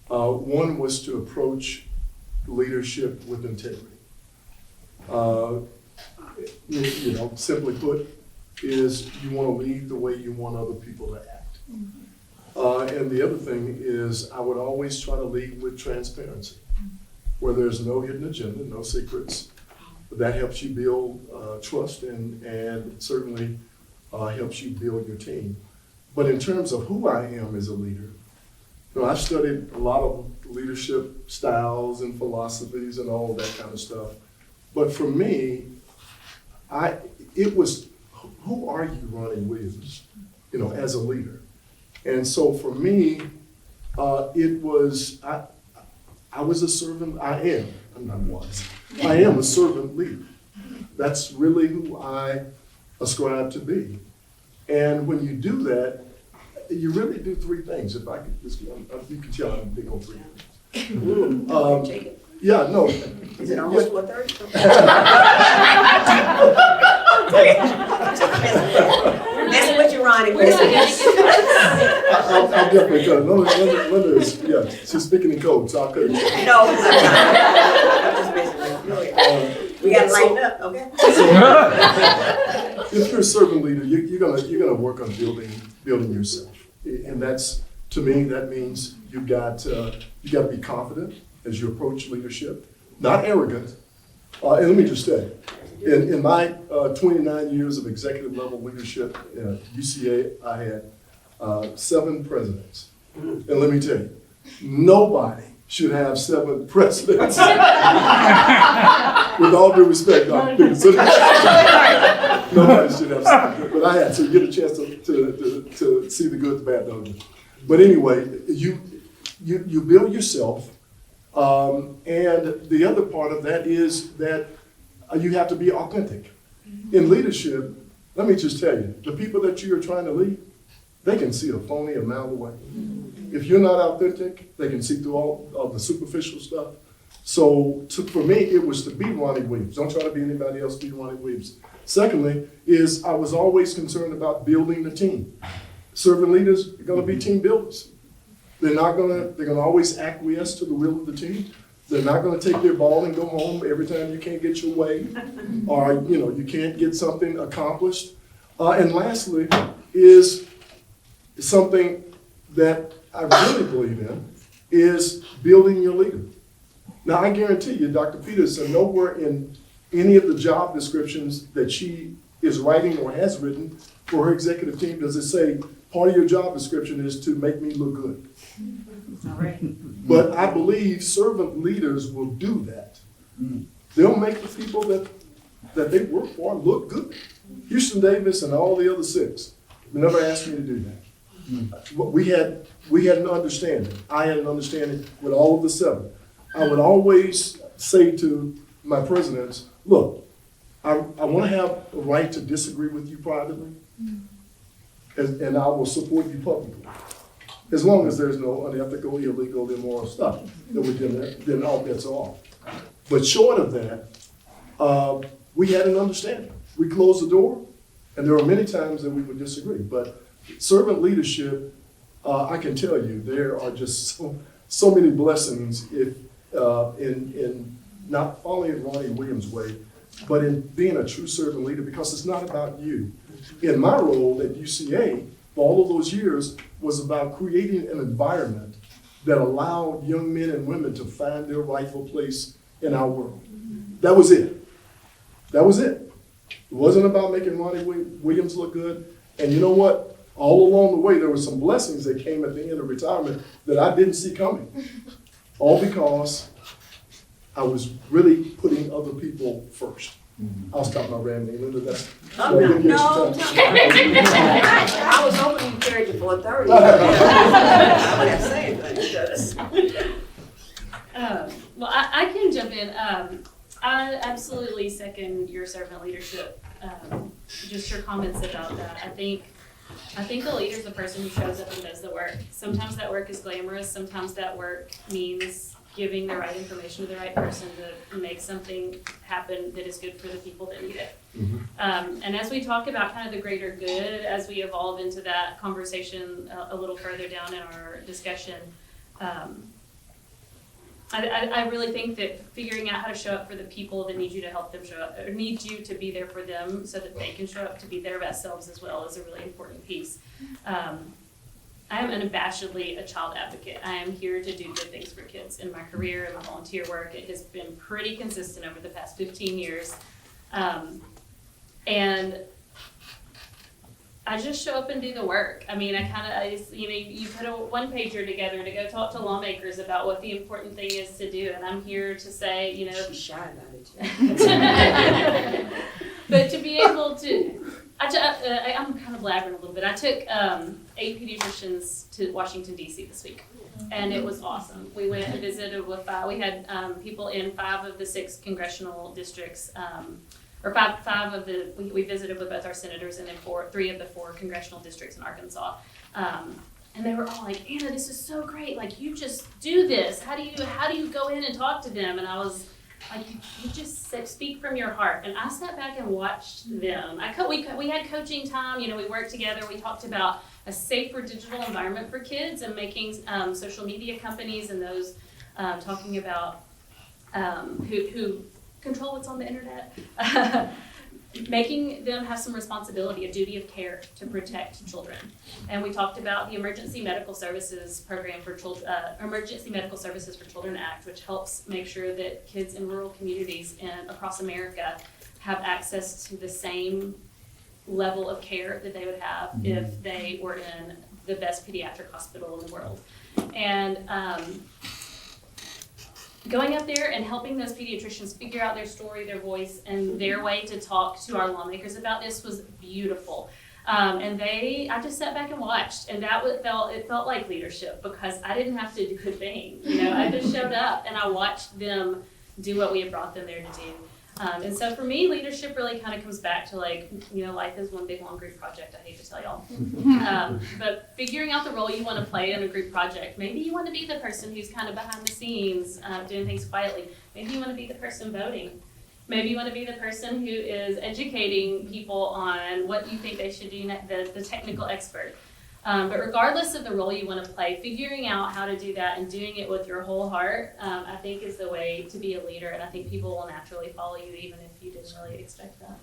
One was to approach leadership with integrity. Simply put, is you want to lead the way you want other people to act. And the other thing is I would always try to lead with transparency, where there's no hidden agenda, no secrets. That helps you build trust and certainly helps you build your team. But in terms of who I am as a leader, I've studied a lot of leadership styles and philosophies and all of that kind of stuff. But for me, it was, who are you, Ronnie Williams, as a leader? And so for me, it was, I was a servant, I am a servant leader. That's really who I ascribe to be. And when you do that, you really do three things. If I could just, you can tell I'm big on three things. Take it. Yeah, no. Is it almost 4:30? Messing with you, Ronnie. We're not Messing with you. I'll definitely cut it. Linda is, yeah, she's speaking in code, so I'll cut it. No, I'm not. I'm just messing with you. We gotta lighten up, okay? If you're a servant leader, you're gonna work on building yourself, and that's, to me, that means you got to be confident as you approach leadership, not arrogant. And let me just say, in my 29 years of executive level leadership at UCA, I had 7 presidents, and let me tell you, nobody should have 7 presidents. With all due respect, Dr. Peterson. Nobody should have 7, but I had, so you get a chance to see the good, the bad, don't you? But anyway, you build yourself, and the other part of that is that you have to be authentic. In leadership, let me just tell you, the people that you are trying to lead, they can see a phony a mile away. If you're not authentic, they can see through all of the superficial stuff. So for me, it was to be Ronnie Williams. Don't try to be anybody else, be Ronnie Williams. Secondly, is I was always concerned about building the team. Servant leaders are gonna be team builders. They're gonna always acquiesce to the will of the team. They're not gonna take their ball and go home every time you can't get your way, or you can't get something accomplished. And lastly, is something that I really believe in, is building your leader. Now, I guarantee you, Dr. Peterson, nowhere in any of the job descriptions that she is writing or has written for her executive team does it say, part of your job description is to make me look good. All right. But I believe servant leaders will do that. They'll make the people that they work for look good. Houston Davis and all the other 6 never asked me to do that. We had an understanding. I had an understanding with all of the 7. I would always say to my presidents, look, I want to have a right to disagree with you privately, and I will support you publicly. As long as there's no unethical, illegal, immoral stuff, then all bets are off. But short of that, we had an understanding. We closed the door, and there were many times that we would disagree. But servant leadership, I can tell you, there are just so many blessings in not following Ronnie Williams' way, but in being a true servant leader, because it's not about you. In my role at UCA, for all of those years, was about creating an environment that allowed young men and women to find their rightful place in our world. That was it. That was it. It wasn't about making Ronnie Williams look good. And you know what? All along the way, there were some blessings that came at the end of retirement that I didn't see coming. All because I was really putting other people first. I'll stop my rambling, Linda. Oh, no. I was hoping you carried you for 30. I would have said that. Well, I can jump in. I absolutely second your servant leadership. Just your comments about that. I think the leader is the person who shows up and does the work. Sometimes that work is glamorous. Sometimes that work means giving the right information to the right person to make something happen that is good for the people that need it. And as we talk about kind of the greater good, as we evolve into that conversation a little further down in our discussion, I really think that figuring out how to show up for the people that need you to help them show up, or need you to be there for them so that they can show up to be their best selves as well, is a really important piece. I am unabashedly a child advocate. I am here to do good things for kids in my career and my volunteer work. It has been pretty consistent over the past 15 years. And I just show up and do the work. I mean, you put a one-pager together to go talk to lawmakers about what the important thing is to do, and I'm here to say, She's shy about it too. but to be able to, I'm kind of blabbering a little bit. I took 8 pediatricians to Washington, D.C. this week. and it was awesome. We went and visited with, we had people in 5 of the 6 congressional districts, we visited with both our senators and then 3 of the 4 congressional districts in Arkansas. And they were all like, Anna, this is so great. Like, you just do this. How do you go in and talk to them? And I was like, you just speak from your heart. And I sat back and watched them. We had coaching time. You know, we worked together. We talked about a safer digital environment for kids and making social media companies and those talking about who control what's on the internet. Making them have some responsibility, a duty of care to protect children. And we talked about the Emergency Medical Services Program for Children, Emergency Medical Services for Children Act, which helps make sure that kids in rural communities across America have access to the same level of care that they would have if they were in the best pediatric hospital in the world. And going up there and helping those pediatricians figure out their story, their voice, and their way to talk to our lawmakers about this was beautiful. I just sat back and watched, and it felt like leadership because I didn't have to do a thing. You know, I just showed up and I watched them do what we had brought them there to do. And so for me, leadership really kind of comes back to like, you know, life is one big long group project, I hate to tell y'all. But figuring out the role you want to play in a group project. Maybe you want to be the person who's kind of behind the scenes, doing things quietly. Maybe you want to be the person voting. Maybe you want to be the person who is educating people on what you think they should do, the technical expert. But regardless of the role you want to play, figuring out how to do that and doing it with your whole heart, I think is the way to be a leader. And I think people will naturally follow you even if you didn't really expect that.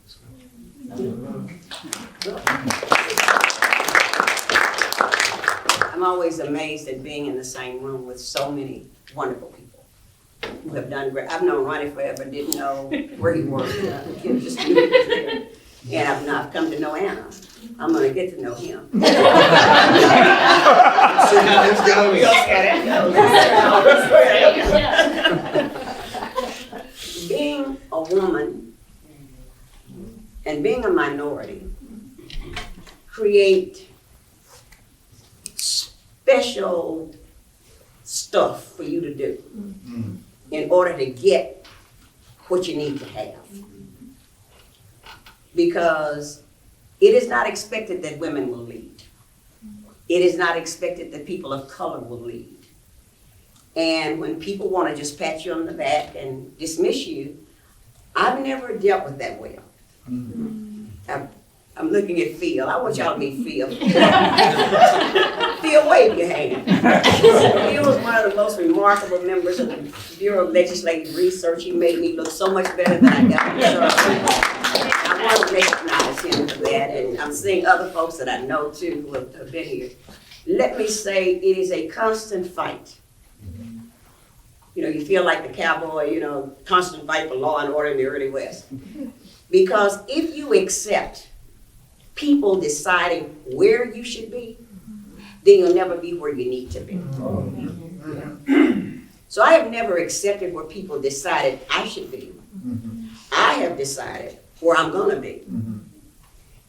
I'm always amazed at being in the same room with so many wonderful people who have done great. I've known Ronnie forever, didn't know where he worked. Just knew he was there. And I've come to know Anna. I'm gonna get to know him. Being a woman and being a minority create special stuff for you to do in order to get what you need to have. Because it is not expected that women will lead. It is not expected that people of color will lead. And when people want to just pat you on the back and dismiss you, I've never dealt with that well. I'm looking at Phil. I want y'all to meet Phil. Phil, wave your hand. Phil was one of the most remarkable members of the Bureau of Legislative Research. He made me look so much better than I got. I want to recognize him for that, and I'm seeing other folks that I know too who have been here. Let me say it is a constant fight. You know, you feel like the cowboy, you know, constant fight for law and order in the early West. Because if you accept people deciding where you should be, then you'll never be where you need to be. So I have never accepted where people decided I should be. I have decided where I'm gonna be.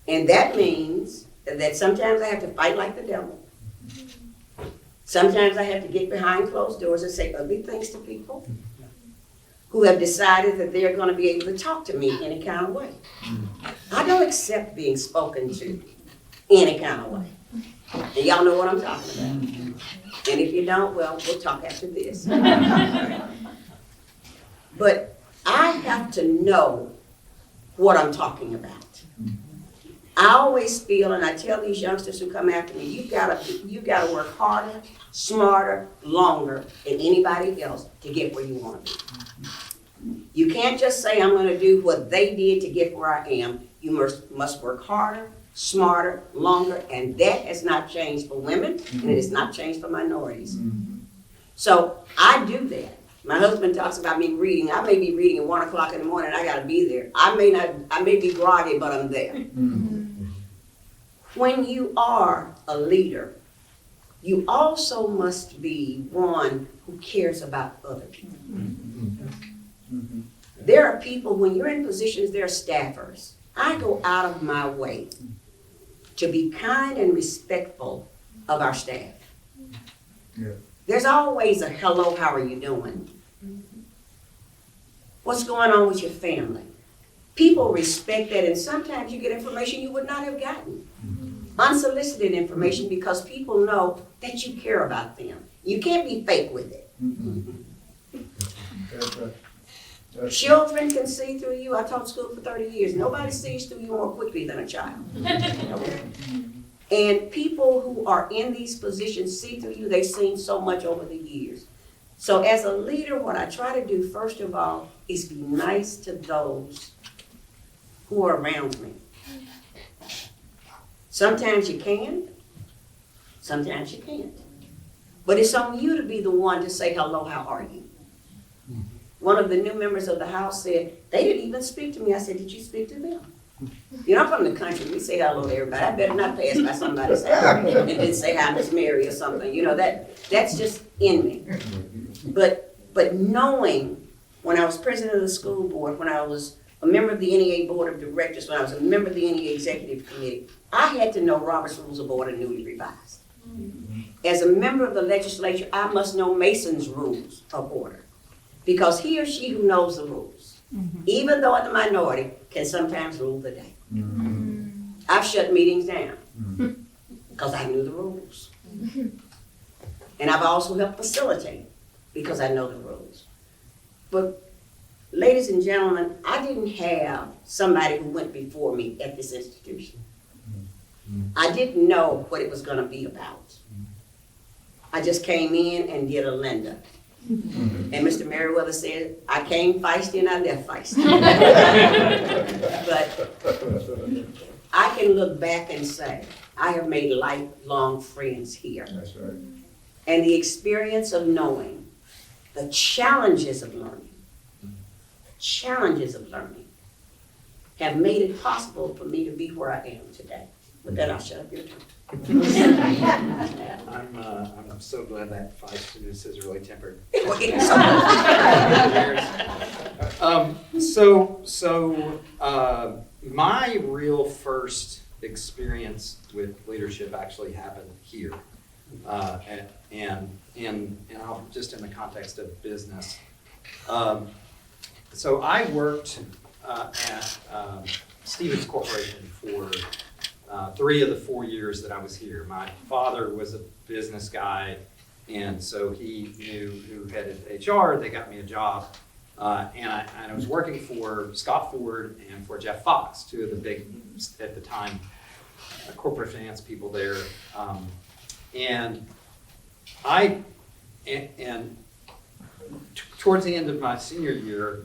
And that means that sometimes I have to fight like the devil. Sometimes I have to get behind closed doors and say ugly things to people who have decided that they're gonna be able to talk to me any kind of way. I don't accept being spoken to any kind of way. And y'all know what I'm talking about. And if you don't, well, we'll talk after this. But I have to know what I'm talking about. I always feel, and I tell these youngsters who come after me, you gotta work harder, smarter, longer than anybody else to get where you want to be. You can't just say, I'm gonna do what they did to get where I am. You must work harder, smarter, longer, and that has not changed for women, and it has not changed for minorities. So I do that. My husband talks about me reading. I may be reading at 1 o'clock in the morning, I gotta be there. I may be groggy, but I'm there. When you are a leader, you also must be one who cares about other people. There are people, when you're in positions, there are staffers. I go out of my way to be kind and respectful of our staff. There's always a hello, how are you doing? What's going on with your family? People respect that, and sometimes you get information you would not have gotten. Unsolicited information, because people know that you care about them. You can't be fake with it. That's right. That's Children can see through you. I taught school for 30 years. Nobody sees through you more quickly than a child. And people who are in these positions see through you. They've seen so much over the years. So as a leader, what I try to do, first of all, is be nice to those who are around me. Sometimes you can, sometimes you can't. But it's on you to be the one to say, hello, how are you? One of the new members of the House said, they didn't even speak to me. I said, did you speak to them? You know, I'm from the country. We say hello to everybody. I better not pass by somebody's house and then say hi, Miss Mary or something. You know, that's just in me. But knowing when I was president of the school board, when I was a member of the NEA board of directors, when I was a member of the NEA executive committee, I had to know Robert's Rules of Order newly revised. As a member of the legislature, I must know Mason's Rules of Order, because he or she who knows the rules, even though in the minority, can sometimes rule the day. I've shut meetings down because I knew the rules. And I've also helped facilitate because I know the rules. But ladies and gentlemen, I didn't have somebody who went before me at this institution. I didn't know what it was going to be about. I just came in and did a Linda. And Mr. Merriweather said, I came feisty and I left feisty. But I can look back and say, I have made lifelong friends here. That's right. And the experience of knowing the challenges of learning, have made it possible for me to be where I am today. With that, I'll shut up your time. I'm so glad that feistiness is really tempered. My real first experience with leadership actually happened here, and I'll just in the context of business. So I worked at Stevens Corporation for 3 of the 4 years that I was here. My father was a business guy, and so he knew who headed HR. They got me a job, and I was working for Scott Ford and for Jeff Fox, 2 of the big, at the time, corporate finance people there. Towards the end of my senior year,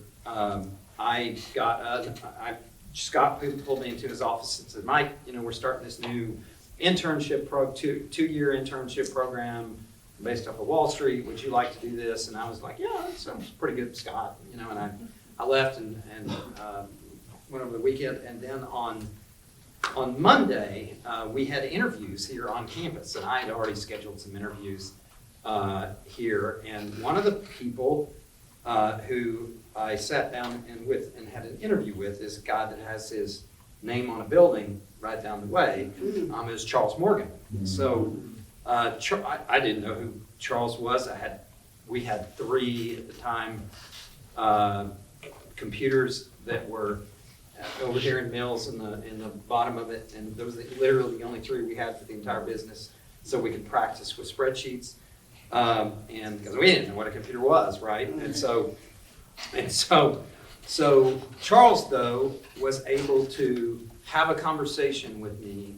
Scott pulled me into his office and said, Mike, we're starting this new internship two-year internship program based off of Wall Street. Would you like to do this? And I was like, yeah, that sounds pretty good, Scott. And I left and went over the weekend. And then on Monday, we had interviews here on campus, and I had already scheduled some interviews here. And one of the people who I sat down and had an interview with is a guy that has his name on a building right down the way. Is Charles Morgan. So I didn't know who Charles was. We had 3 at the time computers that were over here in Mills in the bottom of it, and those were literally the only 3 we had for the entire business, so we could practice with spreadsheets. And because we didn't know what a computer was, right? And so Charles, though, was able to have a conversation with me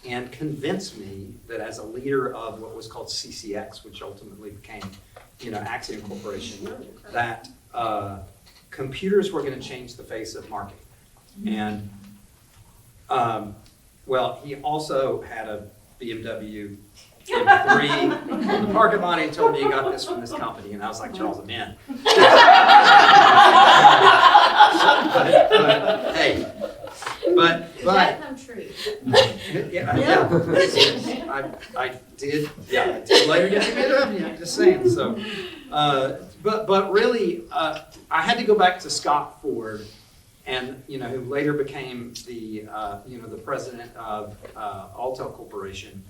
and convince me that as a leader of what was called CCX, which ultimately became, Acxiom Corporation, that computers were going to change the face of marketing. And he also had a BMW M3 in the parking lot. He told me he got this from this company, and I was like, Charles, I'm in. But Did that come true? I did later get to meet him. I'm just saying. So, but really, I had to go back to Scott Ford, and who later became the the president of Altel Corporation.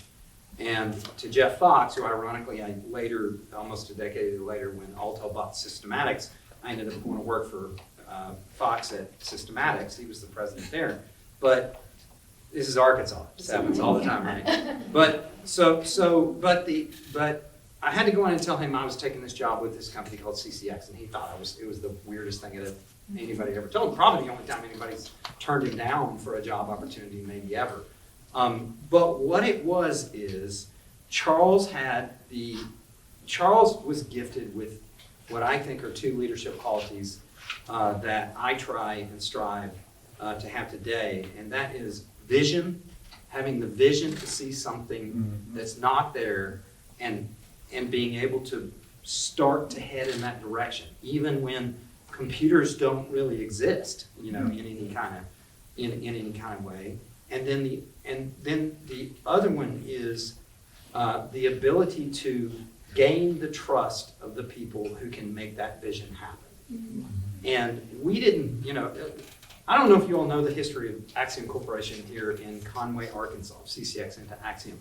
And to Jeff Fox, who ironically I later, almost a decade later, when Alto bought Systematics, I ended up going to work for Fox at Systematics. He was the president there. But this is Arkansas. This happens all the time, right? But I had to go in and tell him I was taking this job with this company called CCX, and he thought it was the weirdest thing that anybody ever told him. Probably the only time anybody's turned him down for a job opportunity, maybe ever. But what it was is Charles was gifted with what I think are two leadership qualities that I try and strive to have today, and that is vision, having the vision to see something that's not there, and being able to start to head in that direction, even when computers don't really exist, in any kind of way. And then the other one is the ability to gain the trust of the people who can make that vision happen. And we didn't, I don't know if you all know the history of Axiom Corporation here in Conway, Arkansas, CCX into Axiom.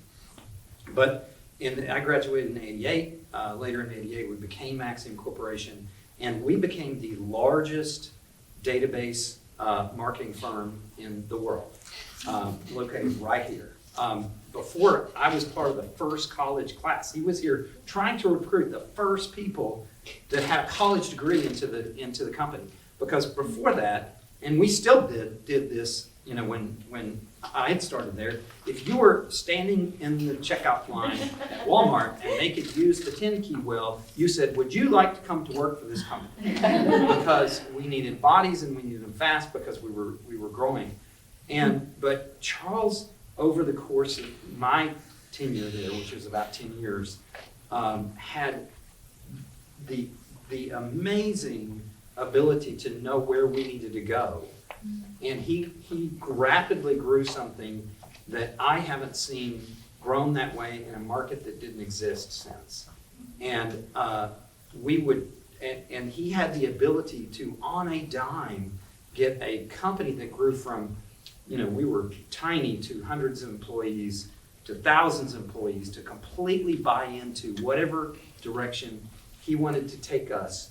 But I graduated in '88. Later in '88, we became Axiom Corporation, and we became the largest database marketing firm in the world, located right here. Before, I was part of the first college class. He was here trying to recruit the first people that had a college degree into the company. Because before that, and we still did this, when I had started there, if you were standing in the checkout line at Walmart and they could use the 10 key well, you said, would you like to come to work for this company? Because we needed bodies and we needed them fast because we were growing. But Charles, over the course of my tenure there, which was about 10 years, had the amazing ability to know where we needed to go. And he rapidly grew something that I haven't seen grown that way in a market that didn't exist since. And and he had the ability to, on a dime, get a company that grew from, we were tiny to hundreds of employees to thousands of employees to completely buy into whatever direction he wanted to take us.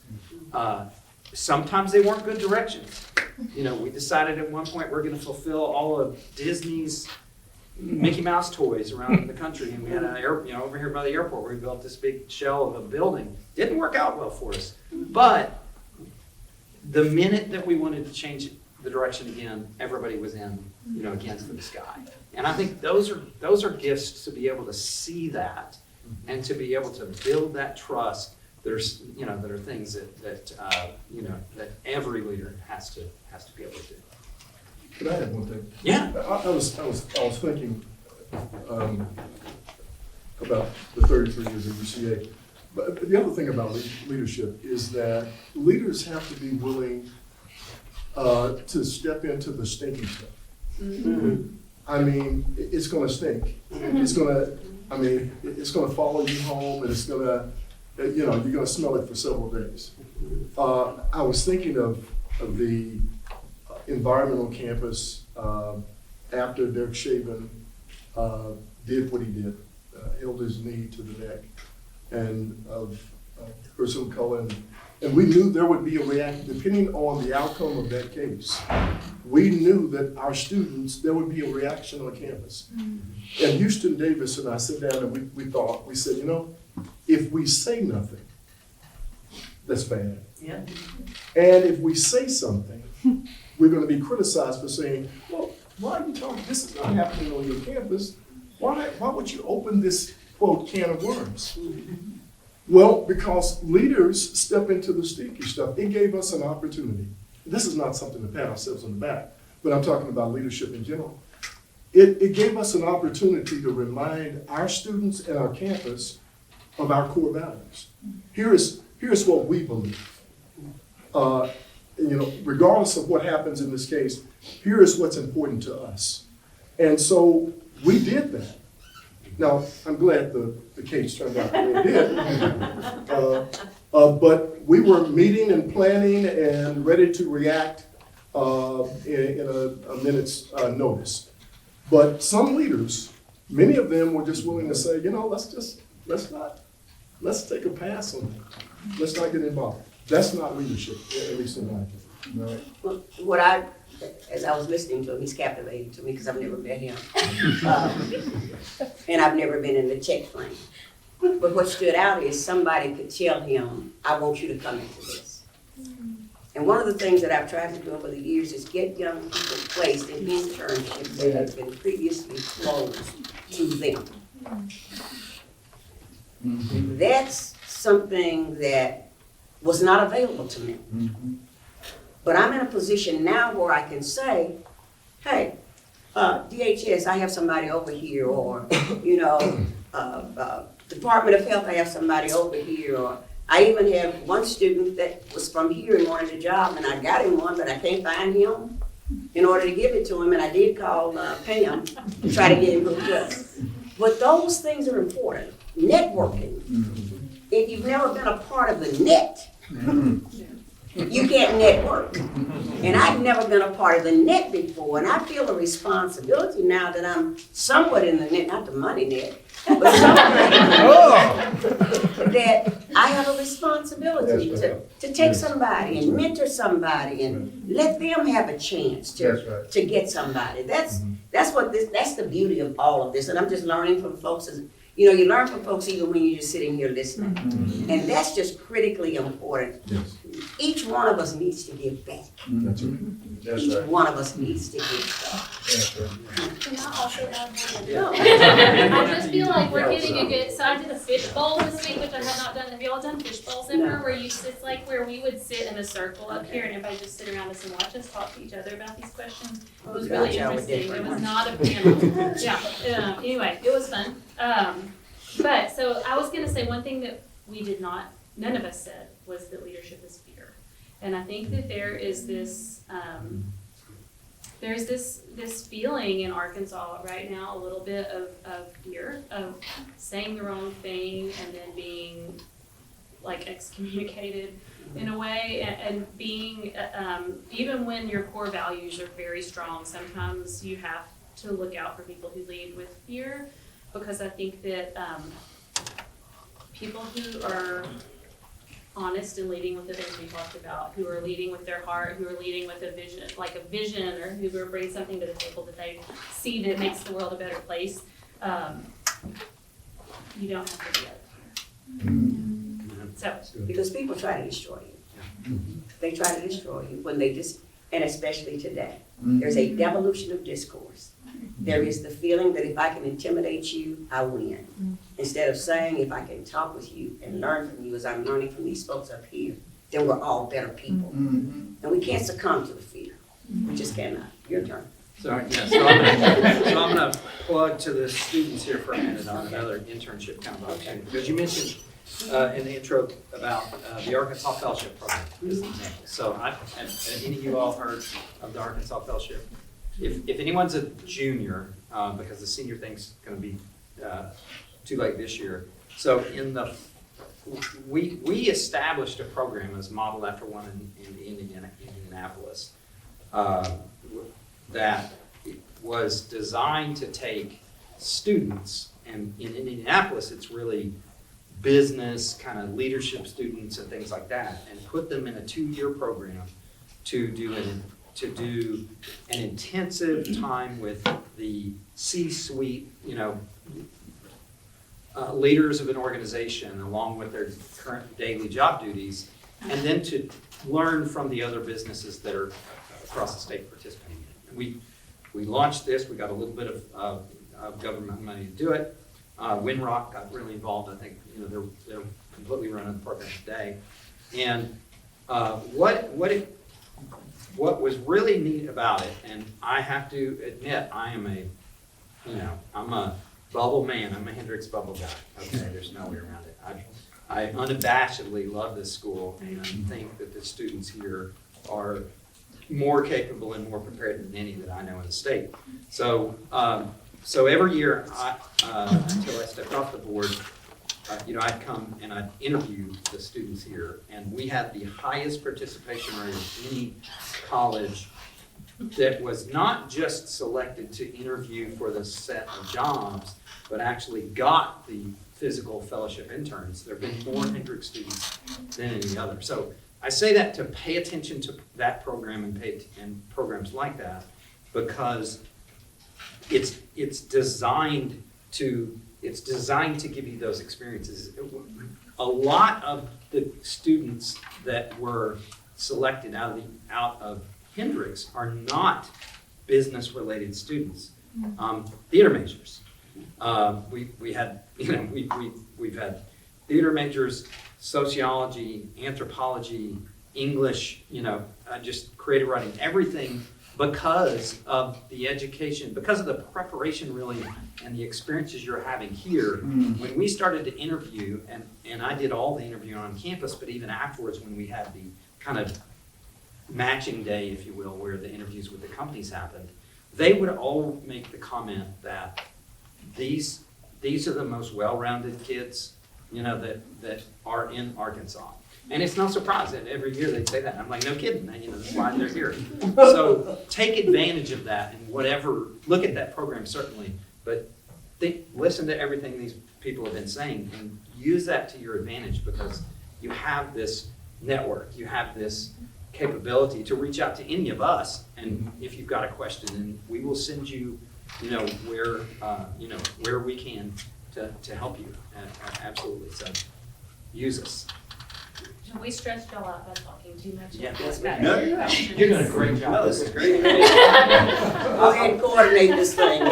Sometimes they weren't good directions. We decided at one point we're going to fulfill all of Disney's Mickey Mouse toys around the country, and we had an over here by the airport where we built this big shell of a building. Didn't work out well for us, but the minute that we wanted to change the direction again, everybody was in, again for the sky. And I think those are gifts to be able to see that and to be able to build that trust. There's, that are things that every leader has to be able to do. Could I add one thing? Yeah. I was thinking about the 33 years of UCA. But the other thing about leadership is that leaders have to be willing to step into the stinky stuff. Mm-hmm. I mean, it's going to stink. It's going to follow you home, and it's going to, you're going to smell it for several days. I was thinking of the environmental campus after Dirk Shaven did what he did, held his knee to the neck, and of Ursula Cullen. And we knew there would be a reaction, depending on the outcome of that case. We knew that our students, there would be a reaction on campus. And Houston Davis and I sat down and we said, if we say nothing, that's bad. Yeah. And if we say something, we're going to be criticized for saying, well, why are you talking? This is not happening on your campus. Why would you open this, quote, can of worms? Well, because leaders step into the stinky stuff. It gave us an opportunity. This is not something to pat ourselves on the back, but I'm talking about leadership in general. It gave us an opportunity to remind our students and our campus of our core values. Here's what we believe. Regardless of what happens in this case, here is what's important to us. And so we did that. Now, I'm glad the case turned out the way it did. But we were meeting and planning and ready to react in a minute's notice. But some leaders many of them were just willing to say, let's take a pass on it. Let's not get involved. That's not leadership, at least in my opinion. Well, as I was listening to him, he's captivating to me because I've never met him. And I've never been in the check plane. But what stood out is somebody could tell him, I want you to come into this. And one of the things that I've tried to do over the years is get young people placed in internships that have been previously closed to them. That's something that was not available to me. But I'm in a position now where I can say, hey, DHS, I have somebody over here, or, Department of Health, I have somebody over here, or I even have one student that was from here and wanted a job, and I got him one, but I can't find him in order to give it to him, and I did call Pam to try to get him hooked up. But those things are important. Networking. If you've never been a part of the net, you can't network. And I've never been a part of the net before, and I feel a responsibility now that I'm somewhat in the net, not the money net, but somewhat that I have a responsibility to take somebody and mentor somebody and let them have a chance to get somebody. That's the beauty of all of this, and I'm just learning from folks. You learn from folks even when you're just sitting here listening. And that's just critically important. Yes. Each one of us needs to give back. That's right. Each one of us needs to give back. That's right. Can I also add one? I just feel like we're getting a good, so I did a fishbowl this week, which I had not done. Have you all done fishbowls ever? No. Where it's like where we would sit in a circle up here and everybody just sit around us and watch us talk to each other about these questions. It was really Gotcha, we interesting. did. It was not a panel. Yeah, anyway, it was fun. But so I was gonna say one thing that none of us said was that leadership is fear. And I think that there is this, there's this feeling in Arkansas right now, a little bit of fear of saying the wrong thing and then being like excommunicated in a way, and being, even when your core values are very strong, sometimes you have to look out for people who lead with fear, because I think that people who are honest and leading with the things we talked about, who are leading with their heart, who are leading with a vision, or who are bringing something to the table that they see that makes the world a better place, you don't have to do that. So, Because people try to destroy you. They try to destroy you when and especially today. There's a devolution of discourse. There is the feeling that if I can intimidate you, I win. Instead of saying, if I can talk with you and learn from you as I'm learning from these folks up here, then we're all better people. And we can't succumb to the fear. We just cannot. Your turn. So I'm gonna plug to the students here for a minute on another internship kind of option, because you mentioned in the intro about the Arkansas Fellowship Program as an example. So have any of you all heard of the Arkansas Fellowship? If anyone's a junior, because the senior thing's gonna be too late this year. So we established a program as modeled after one in Indianapolis that was designed to take students, and in Indianapolis it's really business kind of leadership students and things like that, and put them in a 2-year program to do an intensive time with the C-suite, leaders of an organization along with their current daily job duties, and then to learn from the other businesses that are across the state participating in it. We launched this, we got a little bit of government money to do it. Winrock got really involved. I think they're completely running the program today. And what was really neat about it, and I have to admit, I'm a bubble man. I'm a Hendrix bubble guy. Okay, there's no way around it. I unabashedly love this school, and I think that the students here are more capable and more prepared than any that I know in the state. So every year, until I stepped off the board, I'd come and I'd interview the students here, and we had the highest participation rate of any college that was not just selected to interview for the set of jobs, but actually got the physical fellowship interns. There have been more Hendricks students than any other. So I say that to pay attention to that program and programs like that, because it's designed to give you those experiences. A lot of the students that were selected out of Hendricks are not business-related students. Theater majors. We've had theater majors, sociology, anthropology, English, just creative writing, everything, because of the education, because of the preparation really and the experiences you're having here. When we started to interview, and I did all the interviewing on campus, but even afterwards when we had the kind of matching day, if you will, where the interviews with the companies happened, they would all make the comment that these are the most well-rounded kids, that are in Arkansas. And it's no surprise that every year they say that. I'm like, no kidding, that's why they're here. So take advantage of that and look at that program certainly, but listen to everything these people have been saying and use that to your advantage, because you have this network, you have this capability to reach out to any of us, and if you've got a question, and we will send you, where we can to help you. Absolutely. So use us. We stressed y'all out by talking too much. Yeah. No, you're doing a great job. No, this is great. Go ahead and coordinate this thing.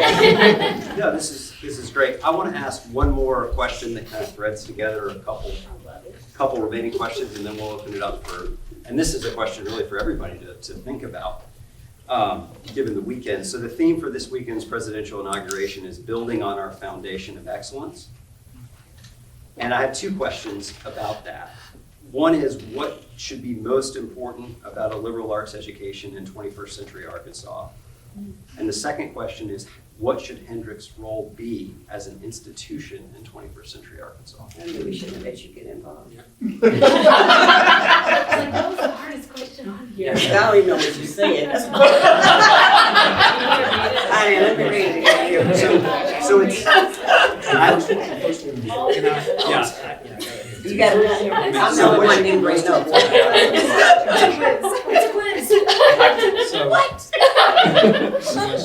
No, this is great. I want to ask one more question that kind of threads together a couple remaining questions, and then we'll open it up and this is a question really for everybody to think about, given the weekend. So the theme for this weekend's presidential inauguration is building on our foundation of excellence. And I have two questions about that. One is, what should be most important about a liberal arts education in 21st century Arkansas? And the second question is, what should Hendricks' role be as an institution in 21st century Arkansas? I knew we shouldn't let you get involved. Like, that was the hardest question on here. Yes, I don't even know what you said. That's let me read it. So it's, You got it down here. I'm the one that didn't bring up. So let's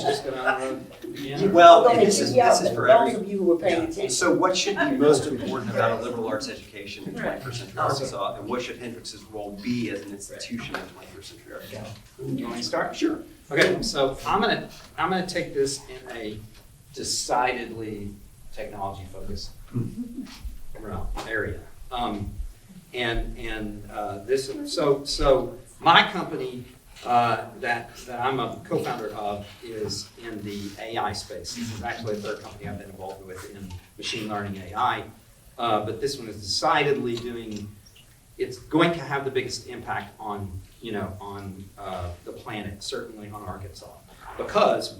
just go down the road again. well, Go ahead, this is keep for those every. of you who were paying attention. So what should be most important about a liberal arts education in 21st century Arkansas, and what should Hendricks' role be as an institution in 21st century Arkansas? You want me to start? Sure. Okay, so I'm gonna take this in a decidedly technology-focused area. So my company that I'm a co-founder of is in the AI space. This is actually the third company I've been involved with in machine learning AI, but this one is decidedly it's going to have the biggest impact on the planet, certainly on Arkansas, because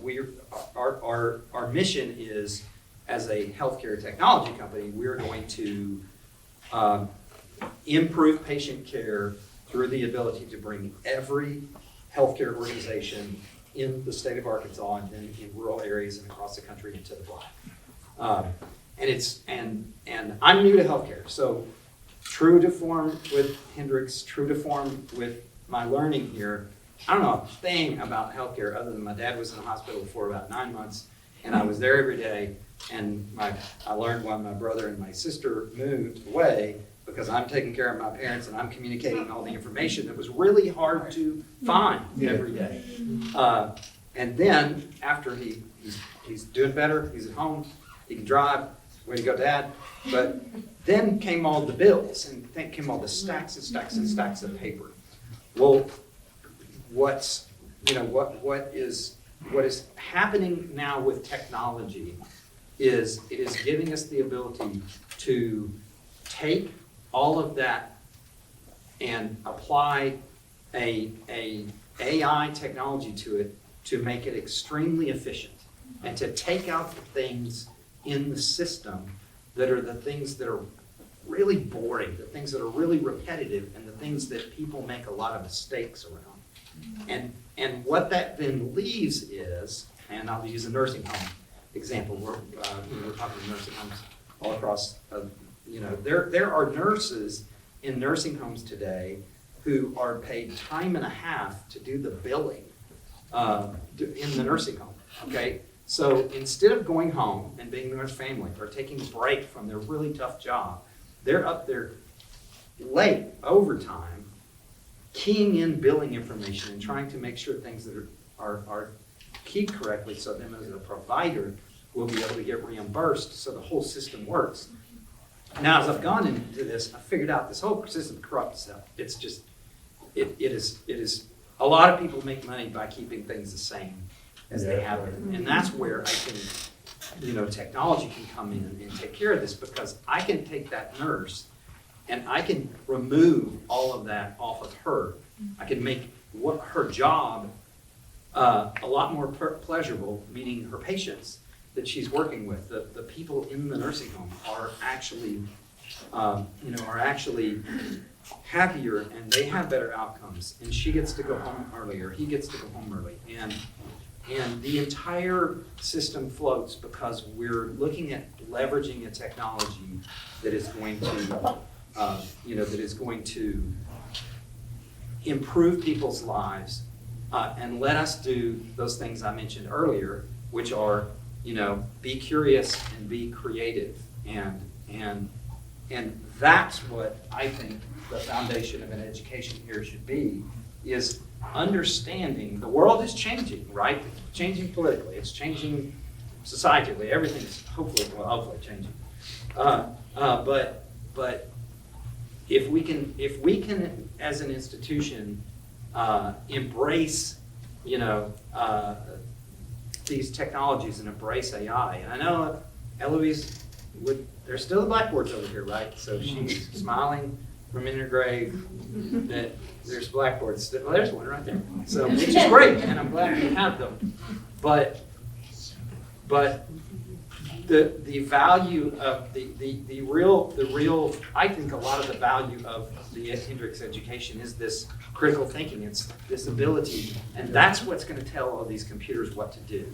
our mission is, as a healthcare technology company, we're going to improve patient care through the ability to bring every healthcare organization in the state of Arkansas and then in rural areas and across the country into the black. And I'm new to healthcare, so true to form with Hendricks, true to form with my learning here, I don't know a thing about healthcare other than my dad was in the hospital for about 9 months, and I was there every day. And I learned when my brother and my sister moved away, because I'm taking care of my parents and I'm communicating all the information that was really hard to find every day. And then after he's doing better, he's at home, he can drive, way to go, Dad. But then came all the bills, and then came all the stacks and stacks and stacks of paper. Well, what is happening now with technology is it is giving us the ability to take all of that and apply a AI technology to it to make it extremely efficient, and to take out the things in the system that are the things that are really boring, the things that are really repetitive, and the things that people make a lot of mistakes around. And what that then leaves is, and I'll use a nursing home example, we're talking nursing homes all across, there are nurses in nursing homes today who are paid time and a half to do the billing in the nursing home, okay? So instead of going home and being with their family or taking a break from their really tough job, they're up there late, overtime, keying in billing information and trying to make sure things that are keyed correctly so them as a provider will be able to get reimbursed so the whole system works. Now, as I've gone into this, I figured out this whole system corrupts itself. It's just, it is, a lot of people make money by keeping things the same as they have been. And that's where I think, technology can come in and take care of this, because I can take that nurse and I can remove all of that off of her. I can make her job a lot more pleasurable, meaning her patients that she's working with, the people in the nursing home are actually, happier, and they have better outcomes. And she gets to go home early, or he gets to go home early, and the entire system floats because we're looking at leveraging a technology that is going to, improve people's lives, and let us do those things I mentioned earlier, which are, be curious and be creative, and that's what I think the foundation of an education here should be, is understanding the world is changing, right? It's changing politically, it's changing societally, everything's hopefully changing. But if we can as an institution embrace, these technologies and embrace AI. And I know Eloise there's still the blackboards over here, right? So she's smiling from in her grave that there's blackboards. Well, there's one right there. So, which is great, and I'm glad we have them. But the value of the real, I think a lot of the value of the Hendricks education is this critical thinking. It's this ability, and that's what's going to tell all these computers what to do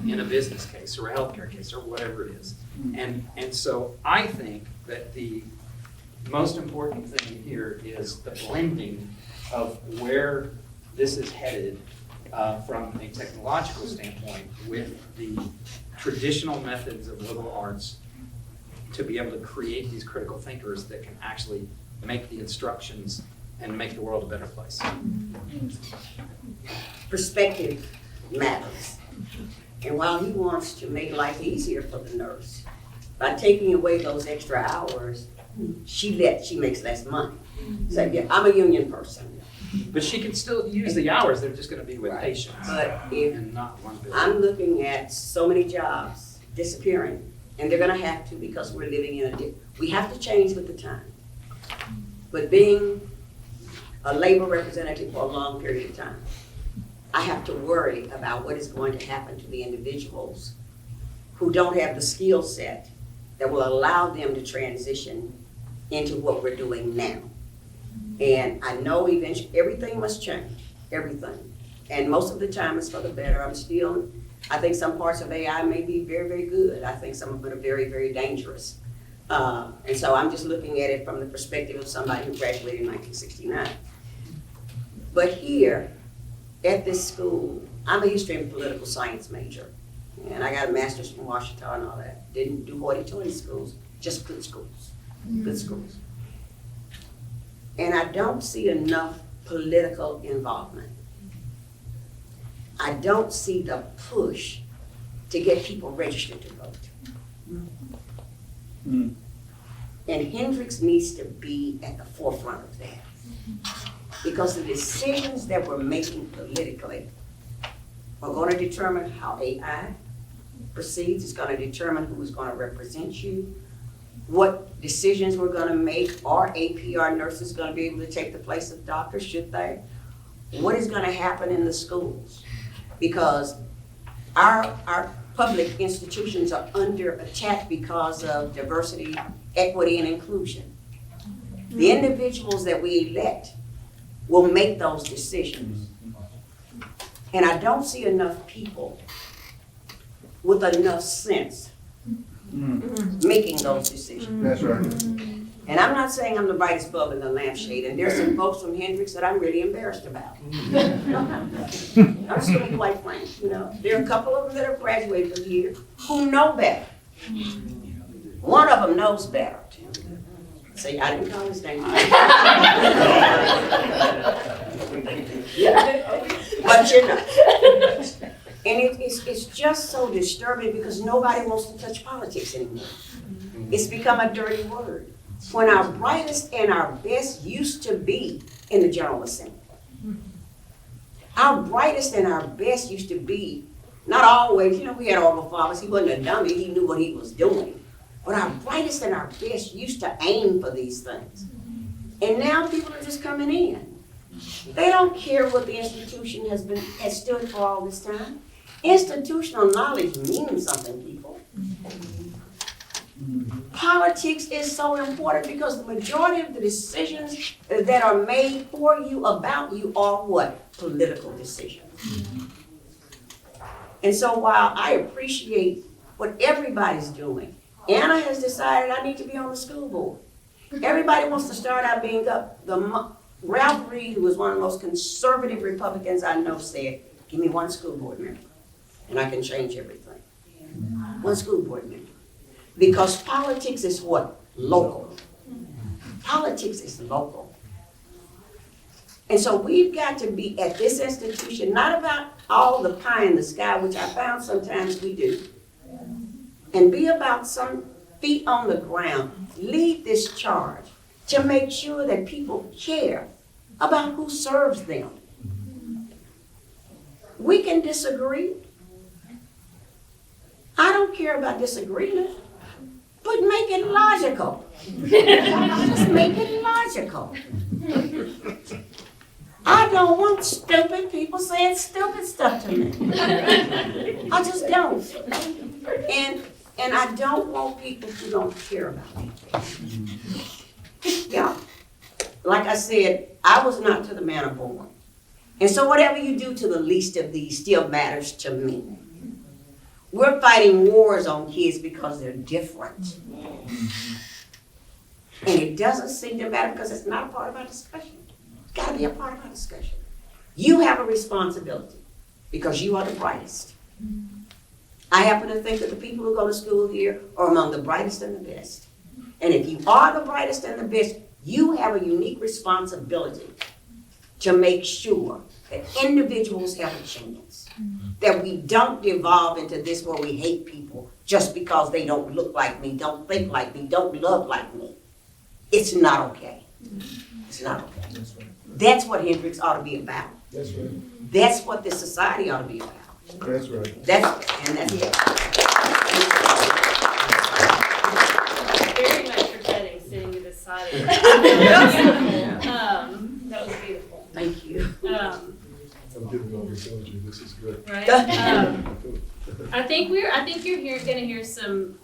in a business case or a healthcare case or whatever it is. And so I think that the most important thing here is the blending of where this is headed from a technological standpoint with the traditional methods of liberal arts to be able to create these critical thinkers that can actually make the instructions and make the world a better place. Perspective matters. And while he wants to make life easier for the nurse, by taking away those extra hours, she makes less money. So yeah, I'm a union person. But she can still use the hours, they're just gonna be with patients But if and not one building. I'm looking at so many jobs disappearing, and they're gonna have to, because we're living in we have to change with the time. But being a labor representative for a long period of time, I have to worry about what is going to happen to the individuals who don't have the skill set that will allow them to transition into what we're doing now. And I know eventually everything must change, everything. And most of the time it's for the better. I think some parts of AI may be very, very good. I think some of it are very, very dangerous. And so I'm just looking at it from the perspective of somebody who graduated in 1969. But here at this school, I'm a history and political science major. And I got a master's from Washington and all that. Didn't do hoity-toity schools, just good schools, good schools. And I don't see enough political involvement. I don't see the push to get people registered to vote. And Hendricks needs to be at the forefront of that. Because the decisions that we're making politically are going to determine how AI proceeds. It's going to determine who is going to represent you, what decisions we're going to make. Are APR nurses going to be able to take the place of doctors? Should they? What is going to happen in the schools? Because our public institutions are under attack because of diversity, equity, and inclusion. The individuals that we elect will make those decisions. And I don't see enough people with enough sense making those decisions. That's right. And I'm not saying I'm the brightest bulb in the lampshade, and there's some folks from Hendrix that I'm really embarrassed about. I'm just gonna be quite frank, you know. There are a couple of them that have graduated from here who know better. One of them knows better. See, I didn't call his name. Yeah, but you know. And it's just so disturbing because nobody wants to touch politics anymore. It's become a dirty word. When our brightest and our best used to be in the General Assembly. Our brightest and our best used to be, not always, you know, we had Orville Fathers, he wasn't a dummy, he knew what he was doing. But our brightest and our best used to aim for these things. And now people are just coming in. They don't care what the institution has stood for all this time. Institutional knowledge means something, people. Politics is so important because the majority of the decisions that are made for you, about you, are what? Political decisions. And so while I appreciate what everybody's doing, Anna has decided I need to be on the school board. Everybody wants to start out being up. Ralph Reed, who was one of the most conservative Republicans I know, said, give me one school board member and I can change everything. One school board member. Because politics is what? Local. Politics is local. And so we've got to be at this institution, not about all the pie in the sky, which I found sometimes we do, and be about some feet on the ground. Lead this charge to make sure that people care about who serves them. We can disagree. I don't care about disagreement. But make it logical. Just make it logical. I don't want stupid people saying stupid stuff to me. I just don't. And I don't want people who don't care about me. Yeah. Like I said, I was not to the manner born. And so whatever you do to the least of these still matters to me. We're fighting wars on kids because they're different. And it doesn't seem to matter because it's not a part of our discussion. It's got to be a part of our discussion. You have a responsibility because you are the brightest. I happen to think that the people who go to school here are among the brightest and the best. And if you are the brightest and the best, you have a unique responsibility to make sure that individuals have a chance. That we don't devolve into this where we hate people just because they don't look like me, don't think like me, don't love like me. It's not okay. It's not okay. That's right. That's what Hendrix ought to be about. That's right. That's what this society ought to be about. That's right. That's it. Very much regretting sitting to this side of it. That was beautiful. Thank you. I'm giving all this energy. This is good. Right? I think you're gonna hear some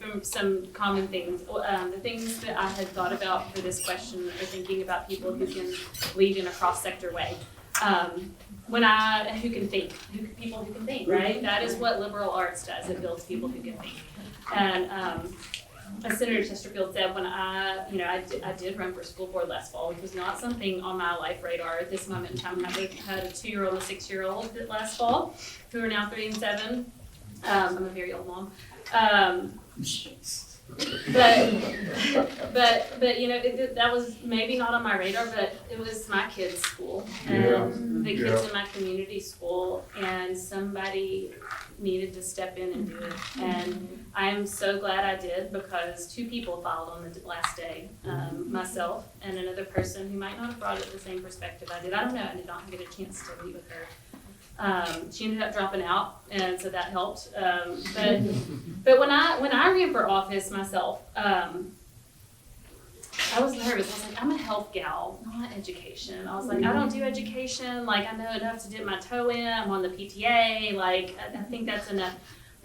common things. The things that I had thought about for this question are thinking about people who can lead in a cross-sector way. Who can think, people who can think, right? That is what liberal arts does. It builds people who can think. And as Senator Chesterfield said, when I did run for school board last fall, which was not something on my life radar at this moment in time. I had a 2-year-old and a 6-year-old last fall, who are now 3 and 7. I'm a very old mom. But you know, that was maybe not on my radar, but it was my kids' school and the kids in my community school, and somebody needed to step in and do it. And I am so glad I did, because 2 people filed on the last day, myself and another person who might not have brought it the same perspective I did. I don't know. I did not get a chance to meet with her. She ended up dropping out, and so that helped. But when I ran for office myself, I was nervous. I was like, I'm a health gal, not education. I was like, I don't do education. Like, I know enough to dip my toe in. I'm on the PTA. Like, I think that's enough.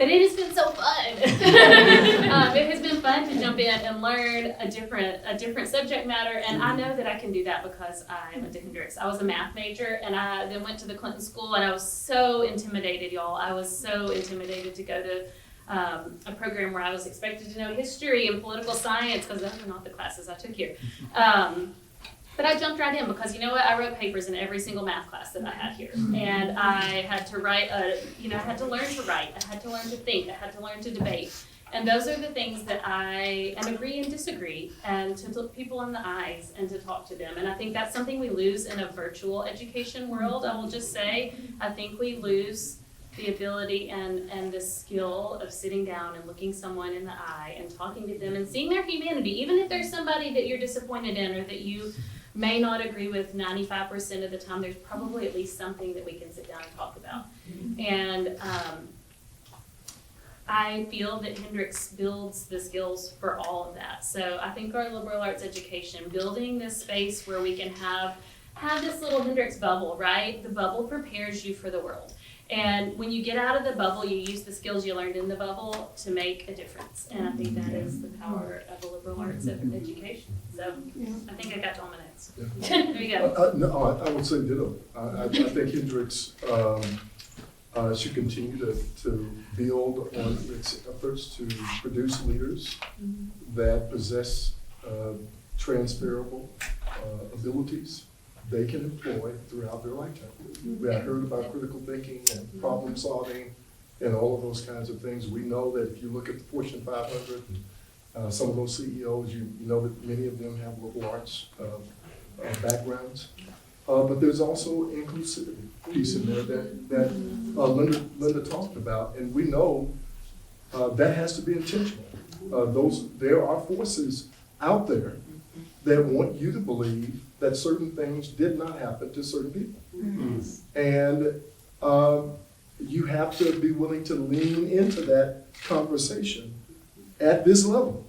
But it has been so fun. It has been fun to jump in and learn a different subject matter, and I know that I can do that because I went to Hendrix. I was a math major, and I then went to the Clinton School, and I was so intimidated, y'all. I was so intimidated to go to a program where I was expected to know history and political science, because those are not the classes I took here. But I jumped right in because, you know what, I wrote papers in every single math class that I had here. And I had to write, I had to learn to write, I had to learn to think, I had to learn to debate. And those are the things that and agree and disagree, and to look people in the eyes and to talk to them. And I think that's something we lose in a virtual education world. I will just say, I think we lose the ability and the skill of sitting down and looking someone in the eye and talking to them and seeing their humanity, even if there's somebody that you're disappointed in or that you may not agree with 95% of the time. There's probably at least something that we can sit down and talk about. And I feel that Hendrix builds the skills for all of that. So I think our liberal arts education, building this space where we can have this little Hendrix bubble, right? The bubble prepares you for the world. And when you get out of the bubble, you use the skills you learned in the bubble to make a difference. And I think that is the power of a liberal arts education. So I think I got to all my notes. There you go. No, I would say ditto. I think Hendrix should continue to build on its efforts to produce leaders that possess transferable abilities they can employ throughout their lifetime. I heard about critical thinking and problem solving and all of those kinds of things. We know that if you look at the Fortune 500 and some of those CEOs, you know that many of them have liberal arts backgrounds. But there's also inclusivity piece in there that Linda talked about, and we know that has to be intentional. There are forces out there that want you to believe that certain things did not happen to certain people. And you have to be willing to lean into that conversation at this level,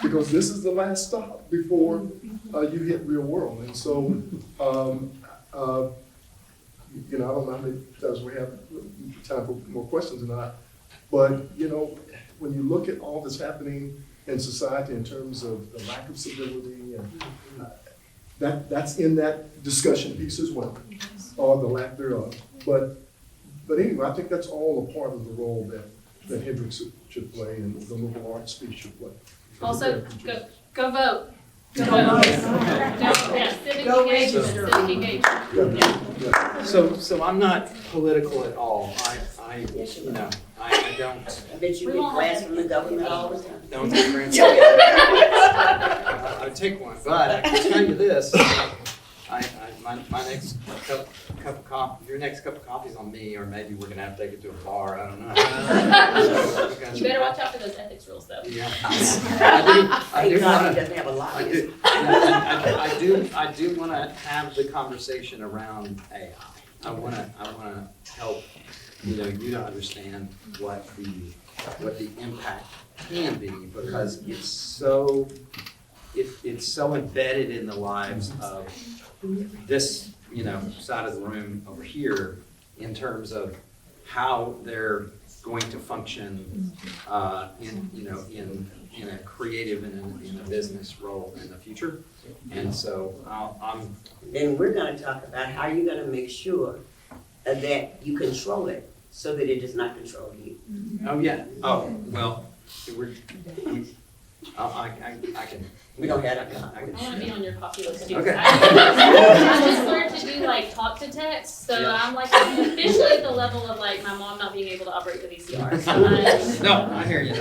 because this is the last stop before you hit real world. And so, I don't know how many times we have time for more questions or not, but when you look at all that's happening in society in terms of the lack of civility, and that's in that discussion piece as well, or the lack thereof. But anyway, I think that's all a part of the role that Hendrix should play and the liberal arts speech should play. Also, go vote. Go vote. Civic engagement. Yeah. So I'm not political at all. I don't. I bet you get grants from the government all the time. Don't take grants. I take one, but I can tell you this. My next cup of coffee, your next cup of coffee is on me, or maybe we're gonna have to take it to a bar. I don't know. You better watch out for those ethics rules, though. Yeah. I do want to. Doesn't have a lot. I do want to have the conversation around AI. I want to help you to understand what the impact can be, because it's so embedded in the lives of this side of the room over here, in terms of how they're going to function in a creative and in a business role in the future. And so Then we're going to talk about how you're going to make sure that you control it so that it does not control you. Oh yeah. Oh well. I can. We don't have that. I want to be on your coffee list too. Okay. I just learned to do talk to text, so Yeah. I'm officially at the level of my mom not being able to operate the VCR. So No, I hear you.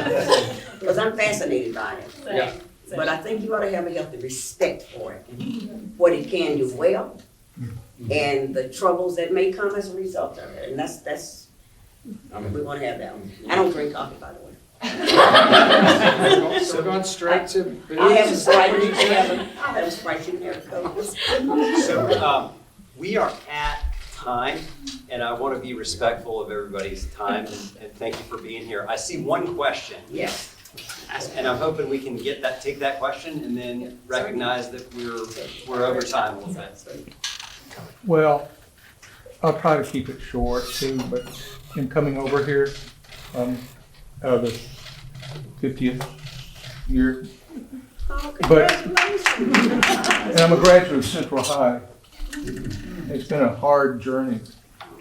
Because I'm fascinated by it. Yeah. But I think you ought to have a healthy respect for it, what it can do well, and the troubles that may come as a result of it. And that's we want to have that one. I don't drink coffee, by the way. So going straight to. I'll have a Sprite, you can have a Sprite, you can have a Coke. So we are at time, and I want to be respectful of everybody's time, and thank you for being here. I see one question. Yes. And I'm hoping we can take that question and then recognize that we're over time a little bit. Well, I'll try to keep it short too, but in coming over here, out of the 50th year. Oh, But- congratulations. And I'm a graduate of Central High. It's been a hard journey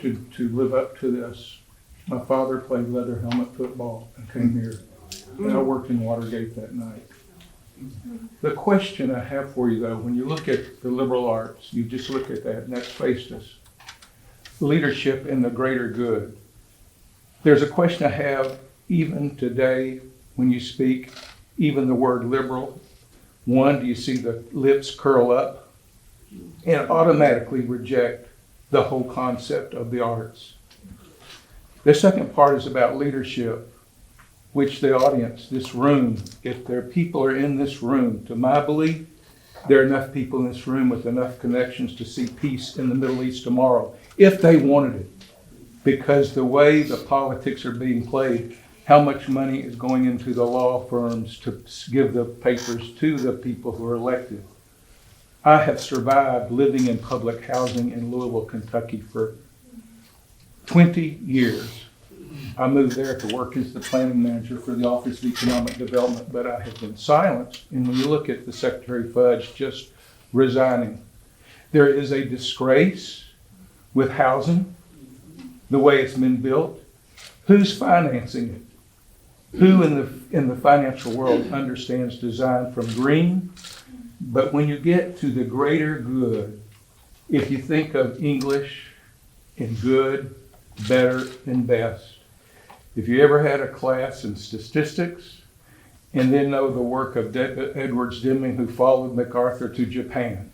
to live up to this. My father played leather helmet football and came here. And I worked in Watergate that night. The question I have for you though, when you look at the liberal arts, you just look at that and that's faced us. Leadership in the greater good. There's a question I have even today when you speak, even the word liberal. One, do you see the lips curl up and automatically reject the whole concept of the arts? The second part is about leadership, which the audience, this room, if there people are in this room, to my belief, there are enough people in this room with enough connections to see peace in the Middle East tomorrow, if they wanted it. Because the way the politics are being played, how much money is going into the law firms to give the papers to the people who are elected. I have survived living in public housing in Louisville, Kentucky for 20 years. I moved there to work as the planning manager for the Office of Economic Development, but I have been silenced. And when you look at the Secretary Fudge just resigning, there is a disgrace with housing, the way it's been built. Who's financing it? Who in the financial world understands design from green? But when you get to the greater good, if you think of English in good, better, and best, if you ever had a class in statistics and then know the work of Edwards Deming, who followed MacArthur to Japan,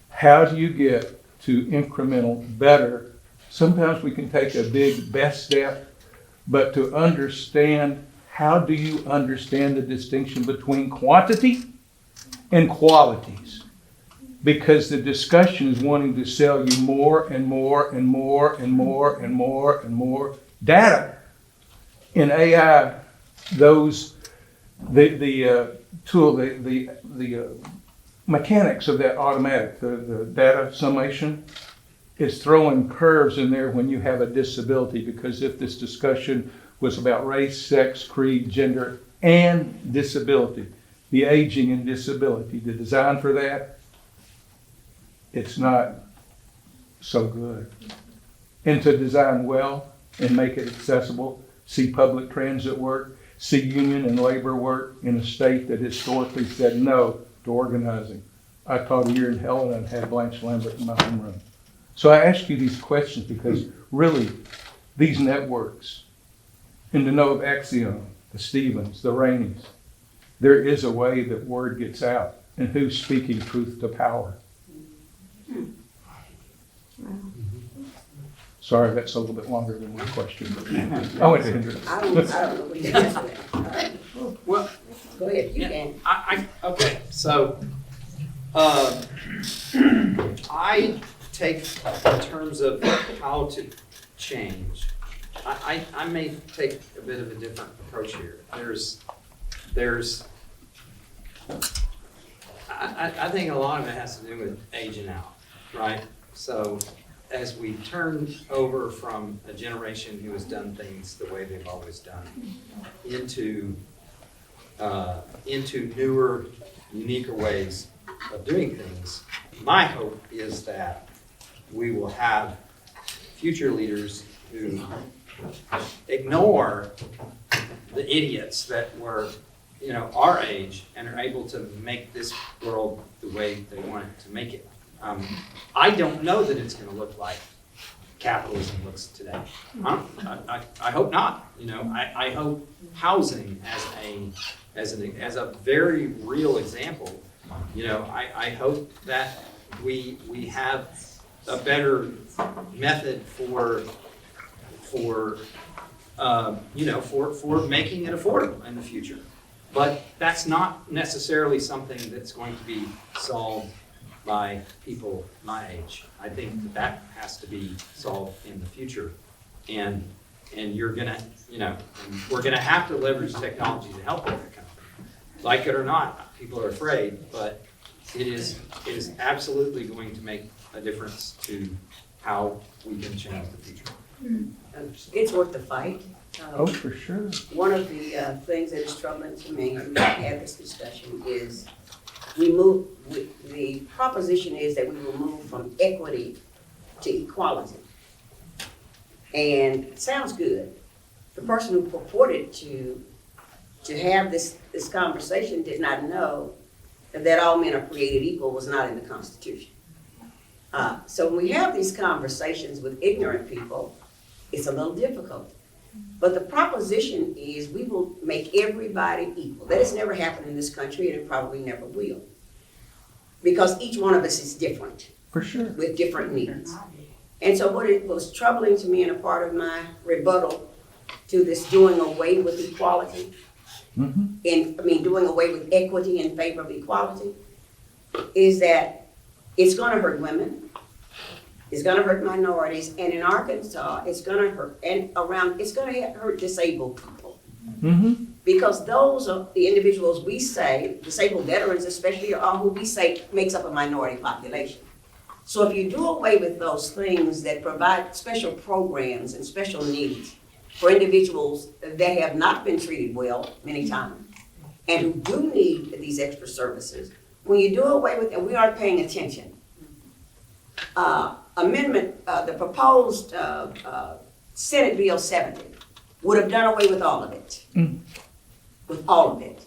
how do you get to incremental better? Sometimes we can take a big best step, but to understand, how do you understand the distinction between quantity and qualities? Because the discussion is wanting to sell you more and more and more and more and more and more data. In AI, the mechanics of that automatic, the data summation, is throwing curves in there when you have a disability, because if this discussion was about race, sex, creed, gender, and disability, the aging and disability, the design for that, it's not so good. And to design well and make it accessible, see public transit work, see union and labor work in a state that historically said no to organizing. I taught a year in Helena and had Blanche Lambert in my homeroom. So I ask you these questions because really these networks, and to know of Axiom, the Stevens, the Rainey's, there is a way that word gets out, and who's speaking truth to power. Sorry, that's a little bit longer than one question. I went to Hendricks. I don't know what you answer that. Well, Go ahead, you can. Okay, so, I take in terms of how to change, I may take a bit of a different approach here. I think a lot of it has to do with aging out, right? So as we turn over from a generation who has done things the way they've always done into newer, uniquer ways of doing things, my hope is that we will have future leaders who ignore the idiots that were, our age and are able to make this world the way they want it to make it. I don't know that it's going to look like capitalism looks today. I hope not. I hope housing as a very real example. I hope that we have a better method for making it affordable in the future. But that's not necessarily something that's going to be solved by people my age. I think that has to be solved in the future. And you're gonna, we're gonna have to leverage technology to help with that kind of thing. Like it or not, people are afraid, but it is absolutely going to make a difference to how we can change the future. It's worth the fight. Oh, for sure. One of the things that is troubling to me, and we've had this discussion, is the proposition is that we will move from equity to equality. And it sounds good. The person who purported to have this conversation did not know that all men are created equal was not in the Constitution. So when we have these conversations with ignorant people, it's a little difficult. But the proposition is we will make everybody equal. That has never happened in this country, and it probably never will. Because each one of us is different. For sure. With different needs. And so what it was troubling to me, and a part of my rebuttal to this doing away with equality, doing away with equity in favor of equality, is that it's gonna hurt women, it's gonna hurt minorities, and in Arkansas, it's gonna hurt, it's gonna hurt disabled people. Because those are the individuals we say, disabled veterans especially, are who we say makes up a minority population. So if you do away with those things that provide special programs and special needs for individuals that have not been treated well many times, and who do need these extra services, when you do away with it, we aren't paying attention. The proposed Senate Bill 70 would have done away with all of it. With all of it.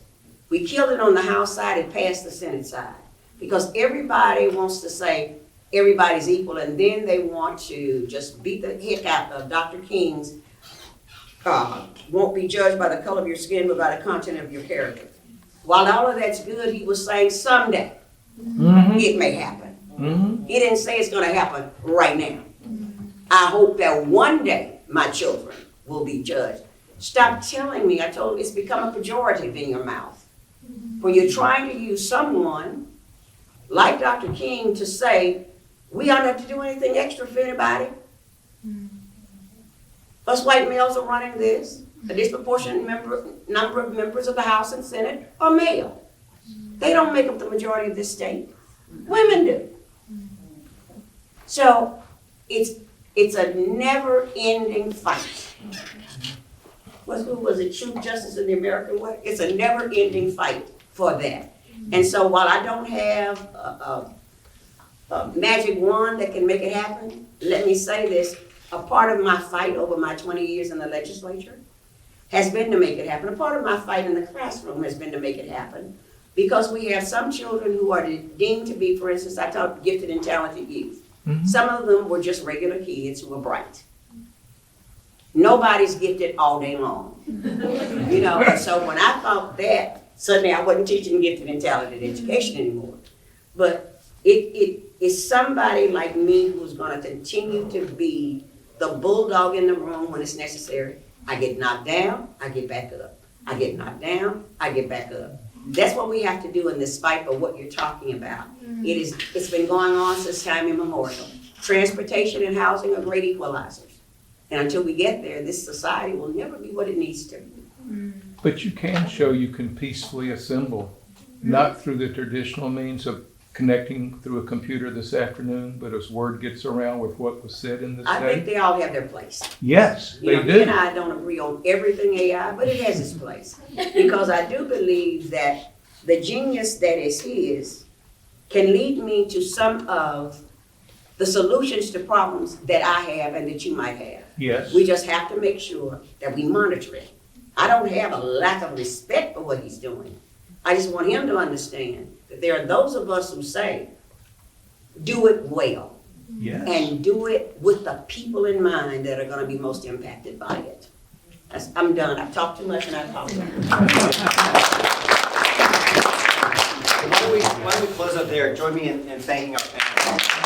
We killed it on the House side and passed the Senate side. Because everybody wants to say everybody's equal, and then they want to just beat the heck out of Dr. King's won't be judged by the color of your skin, but by the content of your character. While all of that's good, he was saying someday it may happen. He didn't say it's gonna happen right now. I hope that one day my children will be judged. Stop telling me, I told you, it's become a pejorative in your mouth. When you're trying to use someone like Dr. King to say, we don't have to do anything extra for anybody. Us white males are running this. A disproportionate number of members of the House and Senate are male. They don't make up the majority of this state. Women do. So it's a never-ending fight. Who was it? Truth, justice, and the American way? It's a never-ending fight for that. And so while I don't have a magic wand that can make it happen, let me say this. A part of my fight over my 20 years in the legislature has been to make it happen. A part of my fight in the classroom has been to make it happen, because we have some children who are deemed to be, for instance, I taught gifted and talented youth. Some of them were just regular kids who were bright. Nobody's gifted all day long. And so when I thought that, suddenly I wasn't teaching gifted and talented education anymore. But it is somebody like me who's gonna continue to be the bulldog in the room when it's necessary. I get knocked down, I get back up. I get knocked down, I get back up. That's what we have to do in this fight for what you're talking about. It's been going on since time immemorial. Transportation and housing are great equalizers. And until we get there, this society will never be what it needs to be. But you can show you can peacefully assemble, not through the traditional means of connecting through a computer this afternoon, but as word gets around with what was said in the I think state. they all have their place. Yes, they You do. and I don't agree on everything AI, but it has its place. Because I do believe that the genius that is his can lead me to some of the solutions to problems that I have and that you might have. Yes. We just have to make sure that we monitor it. I don't have a lack of respect for what he's doing. I just want him to understand that there are those of us who say, do it well. Yes. And do it with the people in mind that are gonna be most impacted by it. I'm done. I've talked too much and I apologize. Why don't we close up there? Join me in thanking our panelists.